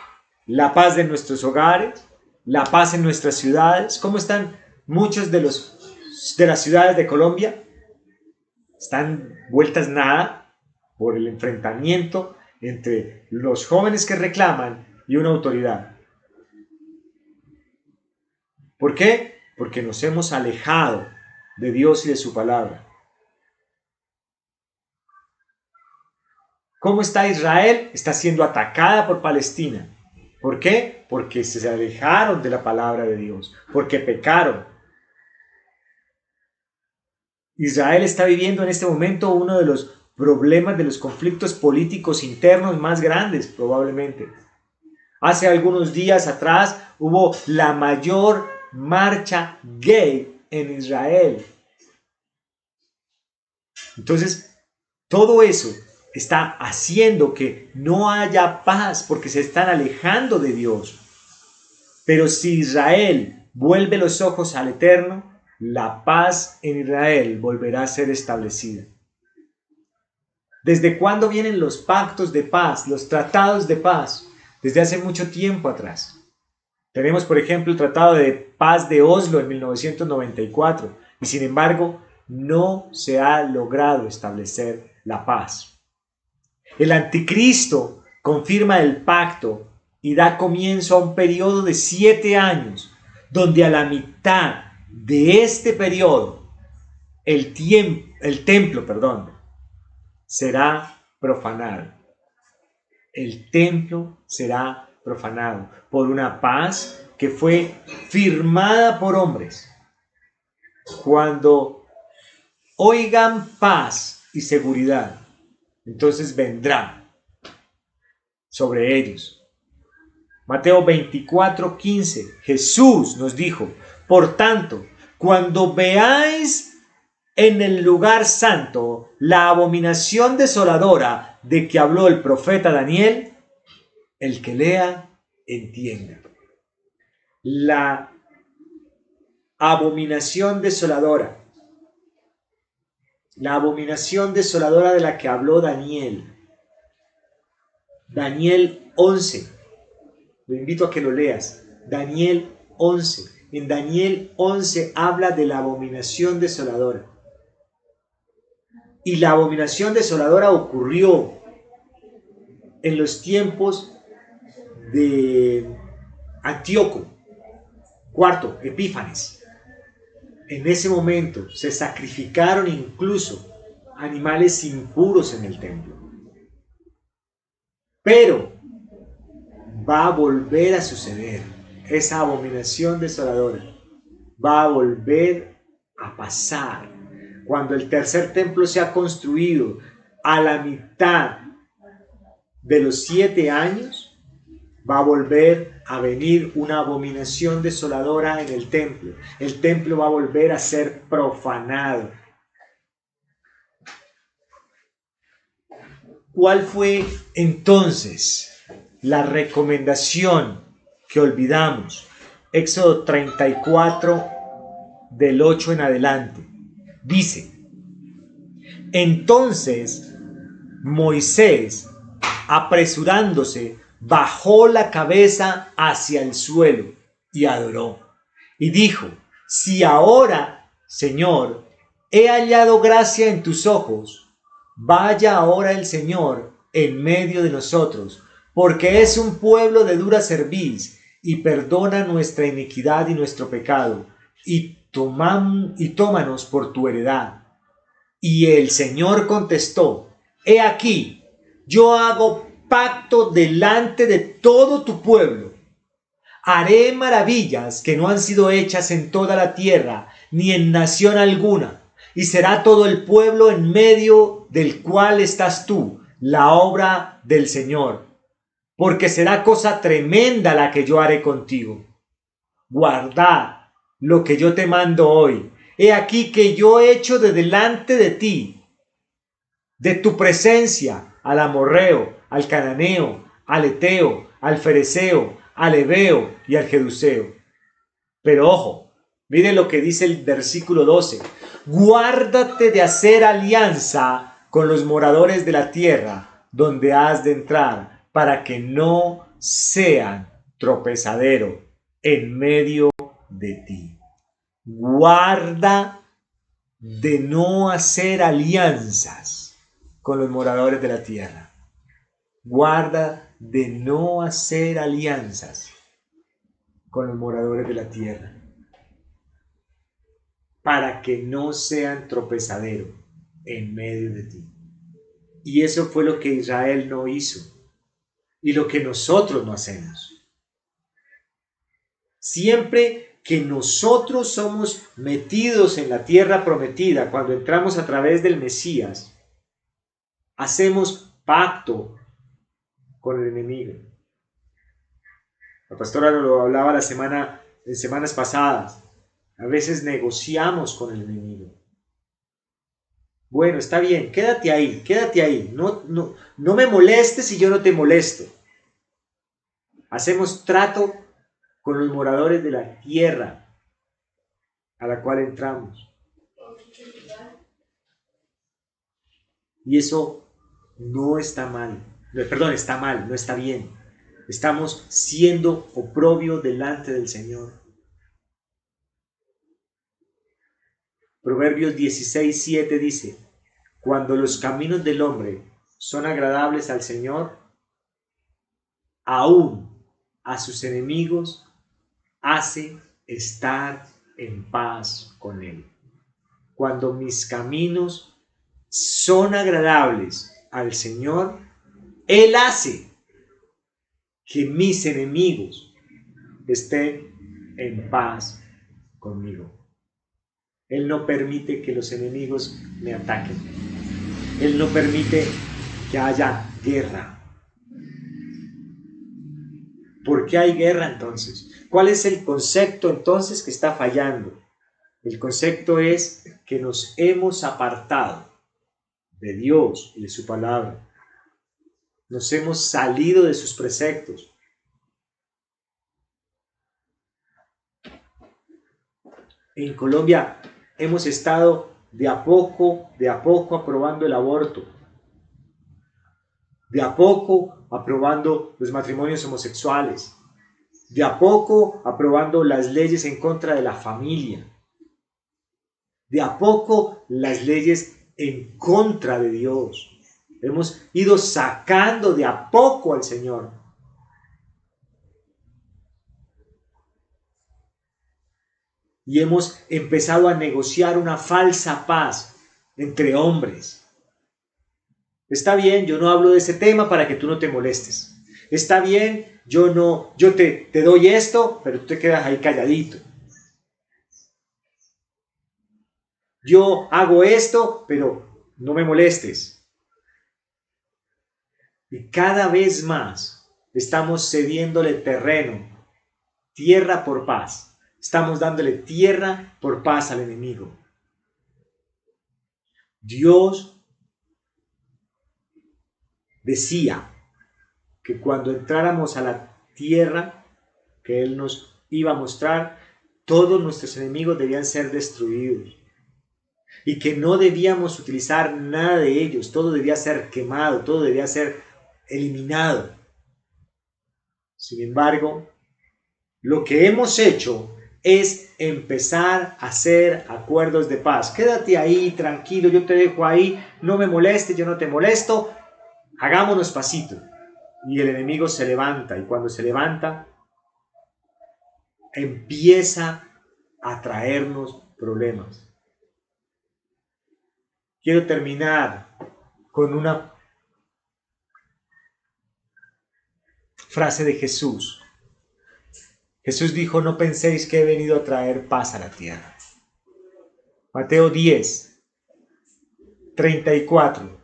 la paz de nuestros hogares, la paz en nuestras ciudades. ¿Cómo están muchos de las ciudades de Colombia? Están vueltas nada por el enfrentamiento entre los jóvenes que reclaman y una autoridad. ¿Por qué? Porque nos hemos alejado de Dios y de su palabra. ¿Cómo está Israel? Está siendo atacada por Palestina. ¿Por qué? Porque se alejaron de la palabra de Dios, porque pecaron. Israel está viviendo en este momento uno de los problemas, de los conflictos políticos internos más grandes, probablemente. Hace algunos días atrás hubo la mayor marcha gay en Israel. Entonces, todo eso está haciendo que no haya paz porque se están alejando de Dios. Pero si Israel vuelve los ojos al Eterno, la paz en Israel volverá a ser establecida. ¿Desde cuándo vienen los pactos de paz, los tratados de paz? Desde hace mucho tiempo atrás. Tenemos, por ejemplo, el Tratado de Paz de Oslo en 1994 y sin embargo no se ha logrado establecer la paz. El anticristo confirma el pacto y da comienzo a un periodo de 7 años, donde a la mitad de este periodo el templo, será profanado. El templo será profanado por una paz que fue firmada por hombres. Cuando oigan paz y seguridad, entonces vendrá sobre ellos. Mateo 24:15, Jesús nos dijo: por tanto, cuando veáis en el lugar santo la abominación desoladora de que habló el profeta Daniel, el que lea, entienda. La abominación desoladora. La abominación desoladora de la que habló Daniel. Daniel 11. Lo invito a que lo leas. Daniel 11. En Daniel 11 habla de la abominación desoladora. Y la abominación desoladora ocurrió en los tiempos de Antíoco IV, Epífanes. En ese momento se sacrificaron incluso animales impuros en el templo. Pero va a volver a suceder. Esa abominación desoladora va a volver a pasar. Cuando el tercer templo sea construido a la mitad de los 7 años, va a volver a venir una abominación desoladora en el templo. El templo va a volver a ser profanado. ¿Cuál fue entonces la recomendación que olvidamos? Éxodo 34, del 8 en adelante. Dice: entonces Moisés, apresurándose, bajó la cabeza hacia el suelo y adoró. Y dijo: si ahora, Señor, he hallado gracia en tus ojos, vaya ahora el Señor en medio de nosotros, porque es un pueblo de dura cerviz, y perdona nuestra iniquidad y nuestro pecado, y tómanos por tu heredad. Y el Señor contestó: he aquí, yo hago pacto delante de todo tu pueblo. Haré maravillas que no han sido hechas en toda la tierra, ni en nación alguna, y será todo el pueblo en medio del cual estás tú, la obra del Señor, porque será cosa tremenda la que yo haré contigo. Guardad lo que yo te mando hoy. He aquí que yo echo de delante de ti, de tu presencia, al amorreo, al cananeo, al eteo, al fereceo, al heveo y al jebuseo. Pero ojo, miren lo que dice el versículo 12. Guárdate de hacer alianza con los moradores de la tierra donde has de entrar, para que no sean tropezadero en medio de ti. Guarda de no hacer alianzas con los moradores de la tierra. Guarda de no hacer alianzas con los moradores de la tierra, para que no sean tropezadero en medio de ti. Y eso fue lo que Israel no hizo, y lo que nosotros no hacemos. Siempre que nosotros somos metidos en la tierra prometida, cuando entramos a través del Mesías, hacemos pacto con el enemigo. La pastora lo hablaba en semanas pasadas. A veces negociamos con el enemigo. Bueno, está bien, quédate ahí. No me molestes si yo no te molesto. Hacemos trato con los moradores de la tierra a la cual entramos. Y eso no está mal. Perdón, está mal, no está bien. Estamos siendo oprobio delante del Señor. Proverbios 16:7 dice: cuando los caminos del hombre son agradables al Señor, aún a sus enemigos hace estar en paz con él. cuando mis caminos son agradables al Señor, Él hace que mis enemigos estén en paz conmigo. Él no permite que los enemigos me ataquen. Él no permite que haya guerra. ¿Por qué hay guerra entonces? ¿Cuál es el concepto entonces que está fallando? El concepto es que nos hemos apartado de Dios y de su palabra. Nos hemos salido de sus preceptos. En Colombia hemos estado de a poco aprobando el aborto. De a poco aprobando los matrimonios homosexuales. De a poco aprobando las leyes en contra de la familia. De a poco las leyes en contra de Dios. Hemos ido sacando de a poco al Señor. Y hemos empezado a negociar una falsa paz entre hombres. Está bien, yo no hablo de ese tema para que tú no te molestes. Está bien, yo te doy esto, pero tú te quedas ahí calladito. Yo hago esto, pero no me molestes. Y cada vez más estamos cediéndole terreno, tierra por paz. Estamos dándole tierra por paz al enemigo. Dios decía que cuando entráramos a la tierra que Él nos iba a mostrar, todos nuestros enemigos debían ser destruidos. Y que no debíamos utilizar nada de ellos, todo debía ser quemado, todo debía ser eliminado. Sin embargo, lo que hemos hecho es empezar a hacer acuerdos de paz. Quédate ahí, tranquilo, yo te dejo ahí, no me molestes, yo no te molesto, hagámonos pasito. Y el enemigo se levanta, y cuando se levanta, empieza a traernos problemas. Quiero terminar con una frase de Jesús. Jesús dijo, no penséis que he venido a traer paz a la tierra. Mateo 10, 34.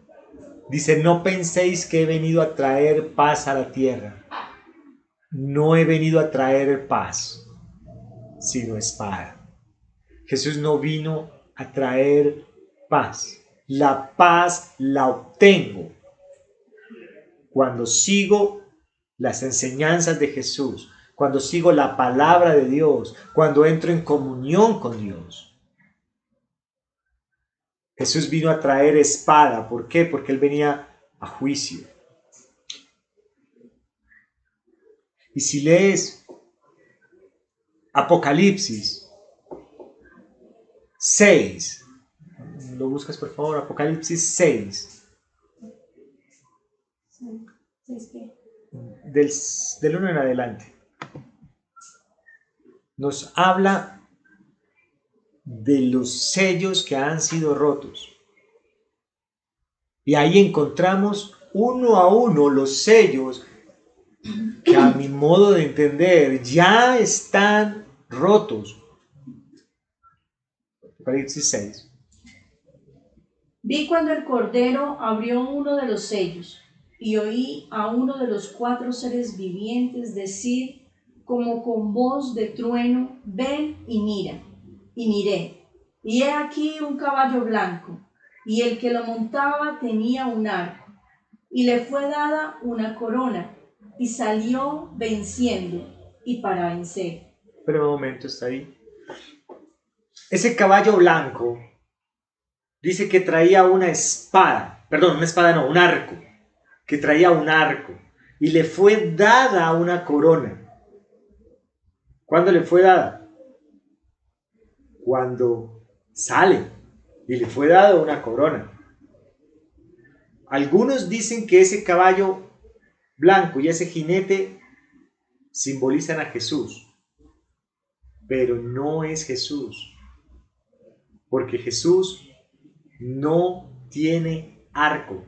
Dice, no penséis que he venido a traer paz a la tierra. No he venido a traer paz, sino espada. Jesús no vino a traer paz. La paz la obtengo cuando sigo las enseñanzas de Jesús, cuando sigo la palabra de Dios, cuando entro en comunión con Dios. Jesús vino a traer espada. ¿Por qué? Porque Él venía a juicio. Y si lees Apocalipsis 6, lo buscas por favor, Apocalipsis 6. Del 1 en adelante. Nos habla de los sellos que han sido rotos. Y ahí encontramos uno a uno los sellos que a mi modo de entender ya están rotos. Apocalipsis 6. Vi cuando el Cordero abrió uno de los sellos y oí a uno de los 4 seres vivientes decir como con voz de trueno, ven y mira. Y miré, y he aquí un caballo blanco, y el que lo montaba tenía un arco, y le fue dada una corona, y salió venciendo, y para vencer. Pero un momento, está ahí. Ese caballo blanco dice que traía una espada, un arco, que traía un arco, y le fue dada una corona. ¿Cuándo le fue dada? Cuando sale y le fue dada una corona. Algunos dicen que ese caballo blanco y ese jinete simbolizan a Jesús, pero no es Jesús. porque Jesús no tiene arco.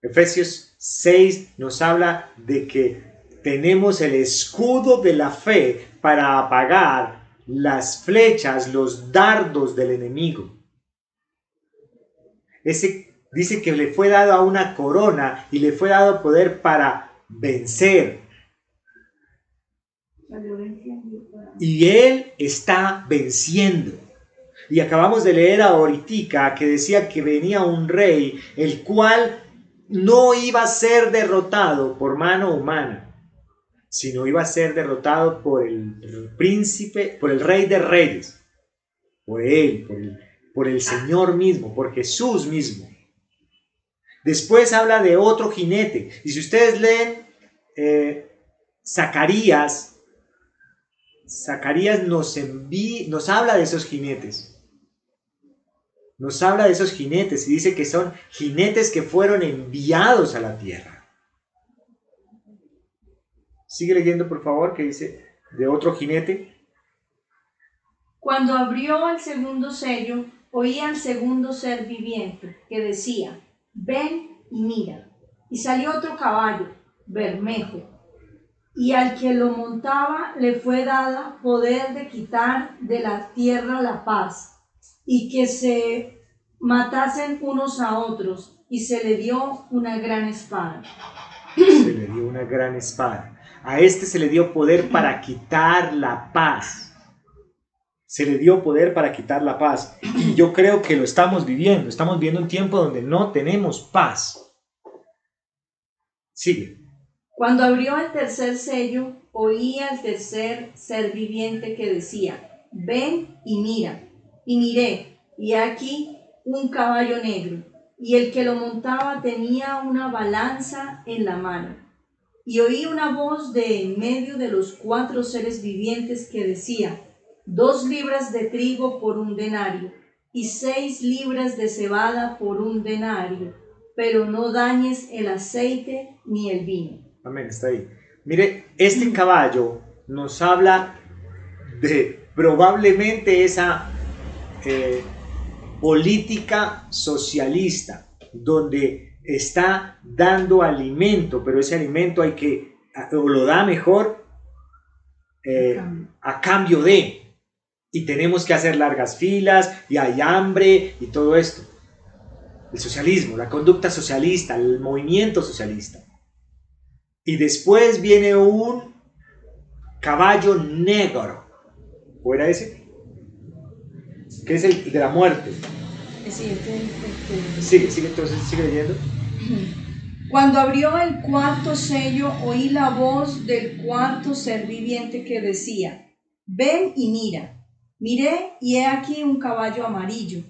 Efesios 6 nos habla de que tenemos el escudo de la fe para apagar las flechas, los dardos del enemigo. Ese dice que le fue dado una corona y le fue dado poder para vencer. Y él está venciendo. Y acabamos de leer ahorita que decía que venía un rey, el cual no iba a ser derrotado por mano humana, sino iba a ser derrotado por el príncipe, por el rey de reyes, por él, por el Señor mismo, por Jesús mismo. Después habla de otro jinete. Y si ustedes leen Zacarías nos habla de esos jinetes. Nos habla de esos jinetes y dice que son jinetes que fueron enviados a la tierra. Sigue leyendo, por favor, que dice de otro jinete. Cuando abrió el segundo sello, oí al segundo ser viviente que decía: ven y mira. Y salió otro caballo, bermejo, y al que lo montaba le fue dada poder de quitar de la tierra la paz, y que se matasen unos a otros, y se le dio una gran espada. Se le dio una gran espada. A este se le dio poder para quitar la paz. Se le dio poder para quitar la paz. Y yo creo que lo estamos viviendo. Estamos viviendo un tiempo donde no tenemos paz. Sigue. Cuando abrió el tercer sello, oí al tercer ser viviente que decía: ven y mira. Y miré, y aquí un caballo negro, y el que lo montaba tenía una balanza en la mano. Y oí una voz de en medio de los 4 seres vivientes que decía: 2 libras de trigo por 1 denario, y 6 libras de cebada por 1 denario, pero no dañes el aceite ni el vino. Amén, está ahí. Mire, este caballo nos habla de probablemente esa política socialista, donde está dando alimento, pero ese alimento hay que, o lo da mejor a cambio de, y tenemos que hacer largas filas, y hay hambre, y todo esto. El socialismo, la conducta socialista, el movimiento socialista. Y después viene un caballo negro. ¿O era ese? Que es el de la muerte. Sigue, entonces sigue leyendo. Cuando abrió el 4º sello, oí la voz del 4º ser viviente que decía: ven y mira. Miré, y he aquí un caballo amarillo,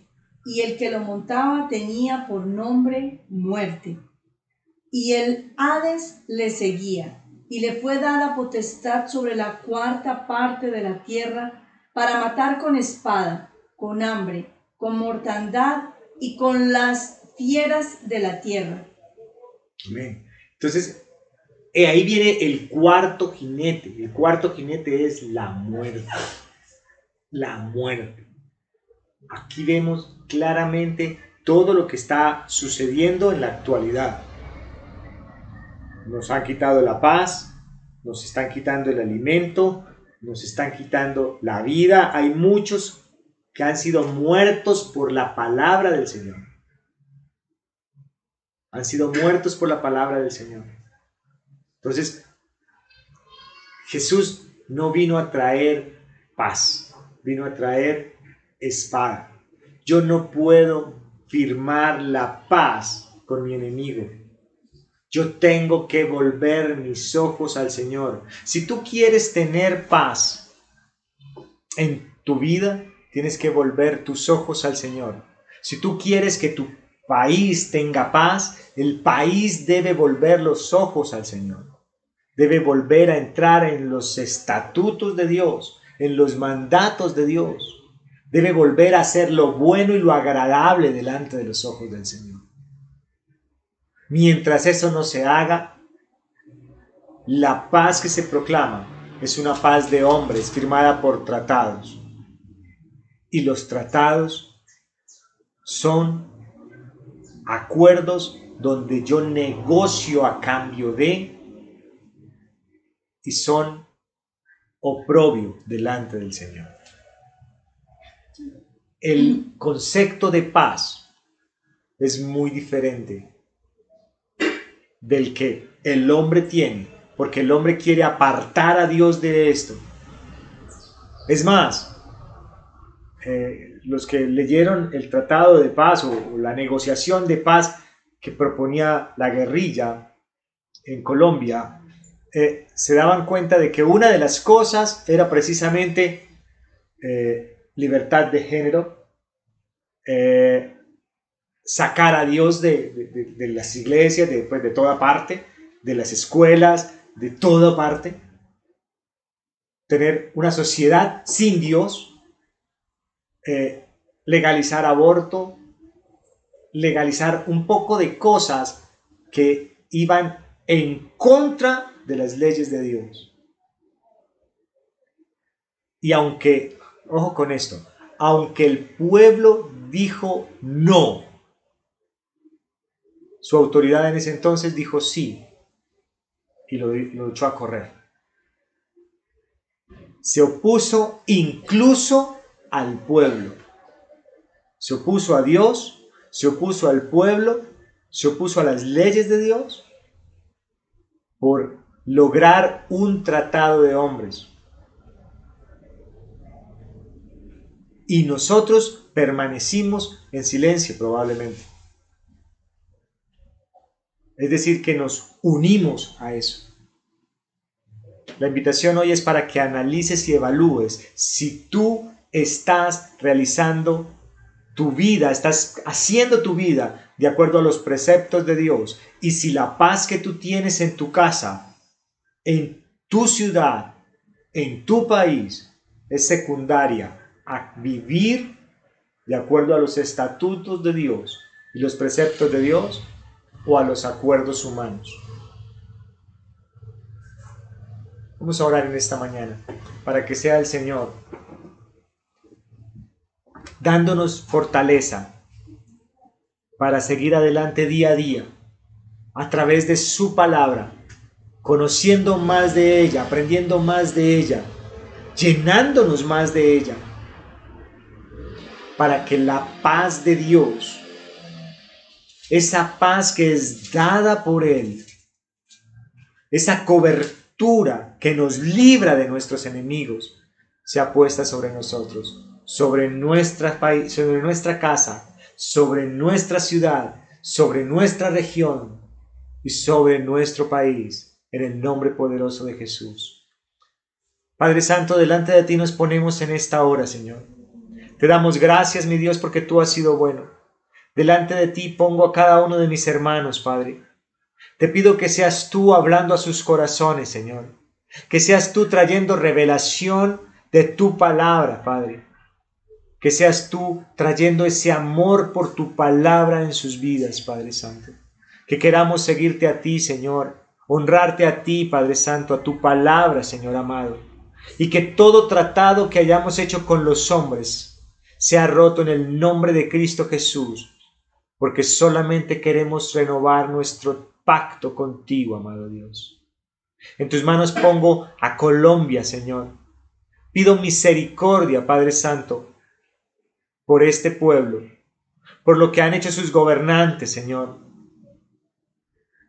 y el que lo montaba tenía por nombre Muerte. Y el Hades le seguía, y le fue dada potestad sobre la 4ª parte de la tierra para matar con espada, con hambre, con mortandad y con las fieras de la tierra. Amén. Entonces, ahí viene el 4º jinete. El 4º jinete es la muerte. La muerte. Aquí vemos claramente todo lo que está sucediendo en la actualidad. Nos han quitado la paz, nos están quitando el alimento, nos están quitando la vida. Hay muchos que han sido muertos por la palabra del Señor. Han sido muertos por la palabra del Señor. Entonces, Jesús no vino a traer paz, vino a traer espada. Yo no puedo firmar la paz con mi enemigo. Yo tengo que volver mis ojos al Señor. Si tú quieres tener paz en tu vida, tienes que volver tus ojos al Señor. Si tú quieres que tu país tenga paz, el país debe volver los ojos al Señor. Debe volver a entrar en los estatutos de Dios, en los mandatos de Dios. Debe volver a hacer lo bueno y lo agradable delante de los ojos del Señor. Mientras eso no se haga, la paz que se proclama es una paz de hombres firmada por tratados. y los tratados son acuerdos donde yo negocio a cambio de, y son oprobio delante del Señor. El concepto de paz es muy diferente del que el hombre tiene, porque el hombre quiere apartar a Dios de esto. Es más, los que leyeron el tratado de paz o la negociación de paz que proponía la guerrilla en Colombia, se daban cuenta de que una de las cosas era precisamente libertad de género, sacar a Dios de las iglesias, de toda parte, de las escuelas, de toda parte, tener una sociedad sin Dios, legalizar aborto, legalizar un poco de cosas que iban en contra de las leyes de Dios. Y aunque, ojo con esto, aunque el pueblo dijo no, su autoridad en ese entonces dijo sí y lo echó a correr. Se opuso incluso al pueblo. Se opuso a Dios, se opuso al pueblo, se opuso a las leyes de Dios por lograr un tratado de hombres. Y nosotros permanecimos en silencio probablemente. Es decir, que nos unimos a eso. La invitación hoy es para que analices y evalúes si tú estás realizando tu vida, estás haciendo tu vida de acuerdo a los preceptos de Dios, y si la paz que tú tienes en tu casa, en tu ciudad, en tu país, es secundaria a vivir de acuerdo a los estatutos de Dios y los preceptos de Dios, o a los acuerdos humanos. Vamos a orar en esta mañana para que sea el Señor dándonos fortaleza para seguir adelante día a día a través de su palabra, conociendo más de ella, aprendiendo más de ella, llenándonos más de ella, para que la paz de Dios, esa paz que es dada por Él, esa cobertura que nos libra de nuestros enemigos, sea puesta sobre nosotros, sobre nuestra casa, sobre nuestra ciudad, sobre nuestra región y sobre nuestro país, en el nombre poderoso de Jesús. Padre Santo, delante de ti nos ponemos en esta hora, Señor. Te damos gracias, mi Dios, porque tú has sido bueno. Delante de ti pongo a cada uno de mis hermanos, Padre. Te pido que seas tú hablando a sus corazones, Señor. Que seas tú trayendo revelación de tu palabra, Padre. Que seas tú trayendo ese amor por tu palabra en sus vidas, Padre Santo. Que queramos seguirte a ti, Señor. Honrarte a ti, Padre Santo, a tu palabra, Señor amado. Y que todo tratado que hayamos hecho con los hombres sea roto en el nombre de Cristo Jesús. Porque solamente queremos renovar nuestro pacto contigo, amado Dios. En tus manos pongo a Colombia, Señor. Pido misericordia, Padre Santo, por este pueblo, por lo que han hecho sus gobernantes, Señor,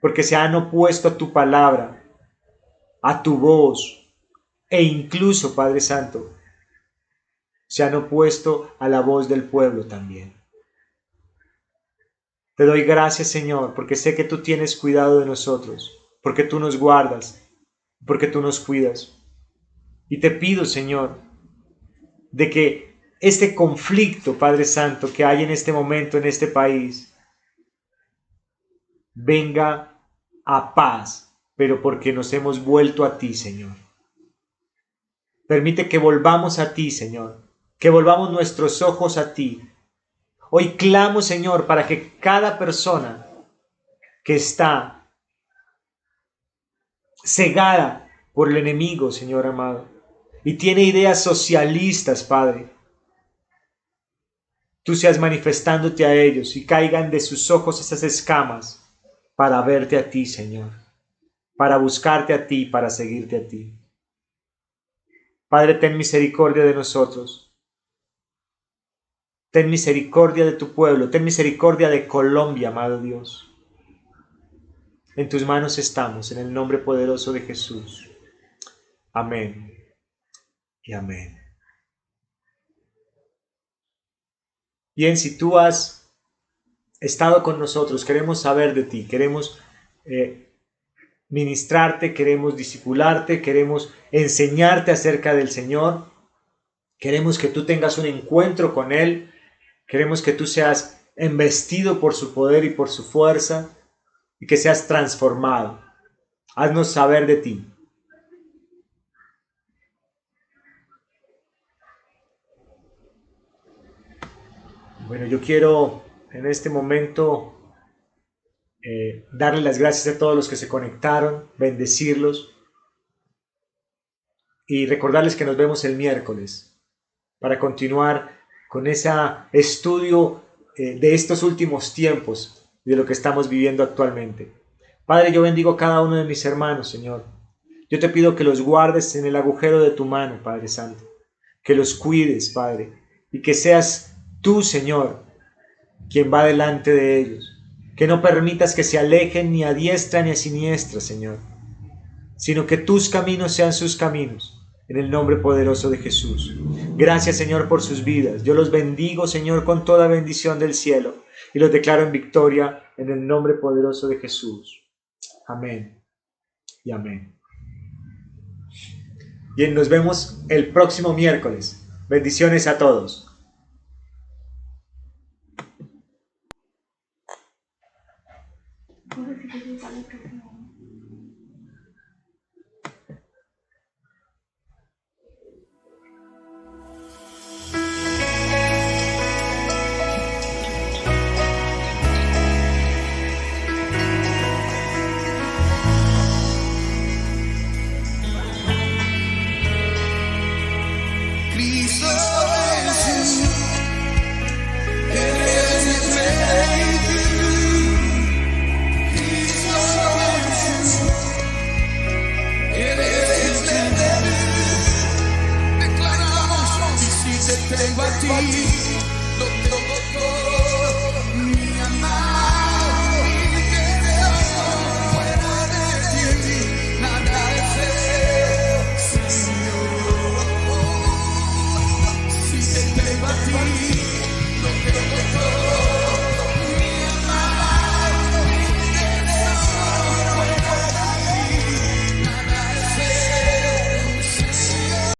porque se han opuesto a tu palabra, a tu voz, e incluso, Padre Santo, se han opuesto a la voz del pueblo también. Te doy gracias, Señor, porque sé que tú tienes cuidado de nosotros, porque tú nos guardas, porque tú nos cuidas. Y te pido, Señor, de que este conflicto, Padre Santo, que hay en este momento en este país, venga a paz, pero porque nos hemos vuelto a ti, Señor. Permite que volvamos a ti, Señor, que volvamos nuestros ojos a ti. Hoy clamo, Señor, para que cada persona que está cegada por el enemigo, Señor amado, y tiene ideas socialistas, Padre, tú seas manifestándote a ellos y caigan de sus ojos esas escamas para verte a ti, Señor, para buscarte a ti, para seguirte a ti. Padre, ten misericordia de nosotros. Ten misericordia de tu pueblo, ten misericordia de Colombia, amado Dios. En tus manos estamos, en el nombre poderoso de Jesús. Amén y amén. Bien, si tú has estado con nosotros, queremos saber de ti, queremos ministrarte, queremos discipularte, queremos enseñarte acerca del Señor, queremos que tú tengas un encuentro con Él, queremos que tú seas embestido por su poder y por su fuerza y que seas transformado. Haznos saber de ti. Bueno, yo quiero en este momento darle las gracias a todos los que se conectaron, bendecirlos y recordarles que nos vemos el miércoles para continuar con ese estudio de estos últimos tiempos, de lo que estamos viviendo actualmente. Padre, yo bendigo a cada uno de mis hermanos, Señor. Yo te pido que los guardes en el agujero de tu mano, Padre Santo, que los cuides, Padre, y que seas tú, Señor, quien va delante de ellos, que no permitas que se alejen ni a diestra ni a siniestra, Señor, sino que tus caminos sean sus caminos, en el nombre poderoso de Jesús. Gracias, Señor, por sus vidas. Yo los bendigo, Señor, con toda bendición del cielo, y los declaro en victoria, en el nombre poderoso de Jesús. Amén y amén. Bien, nos vemos el próximo miércoles. Bendiciones a todos. Tengo a ti, lo tengo todo, mi amado, mi querido, fuera de ti, nada es Señor. Si te tengo a ti, lo tengo todo.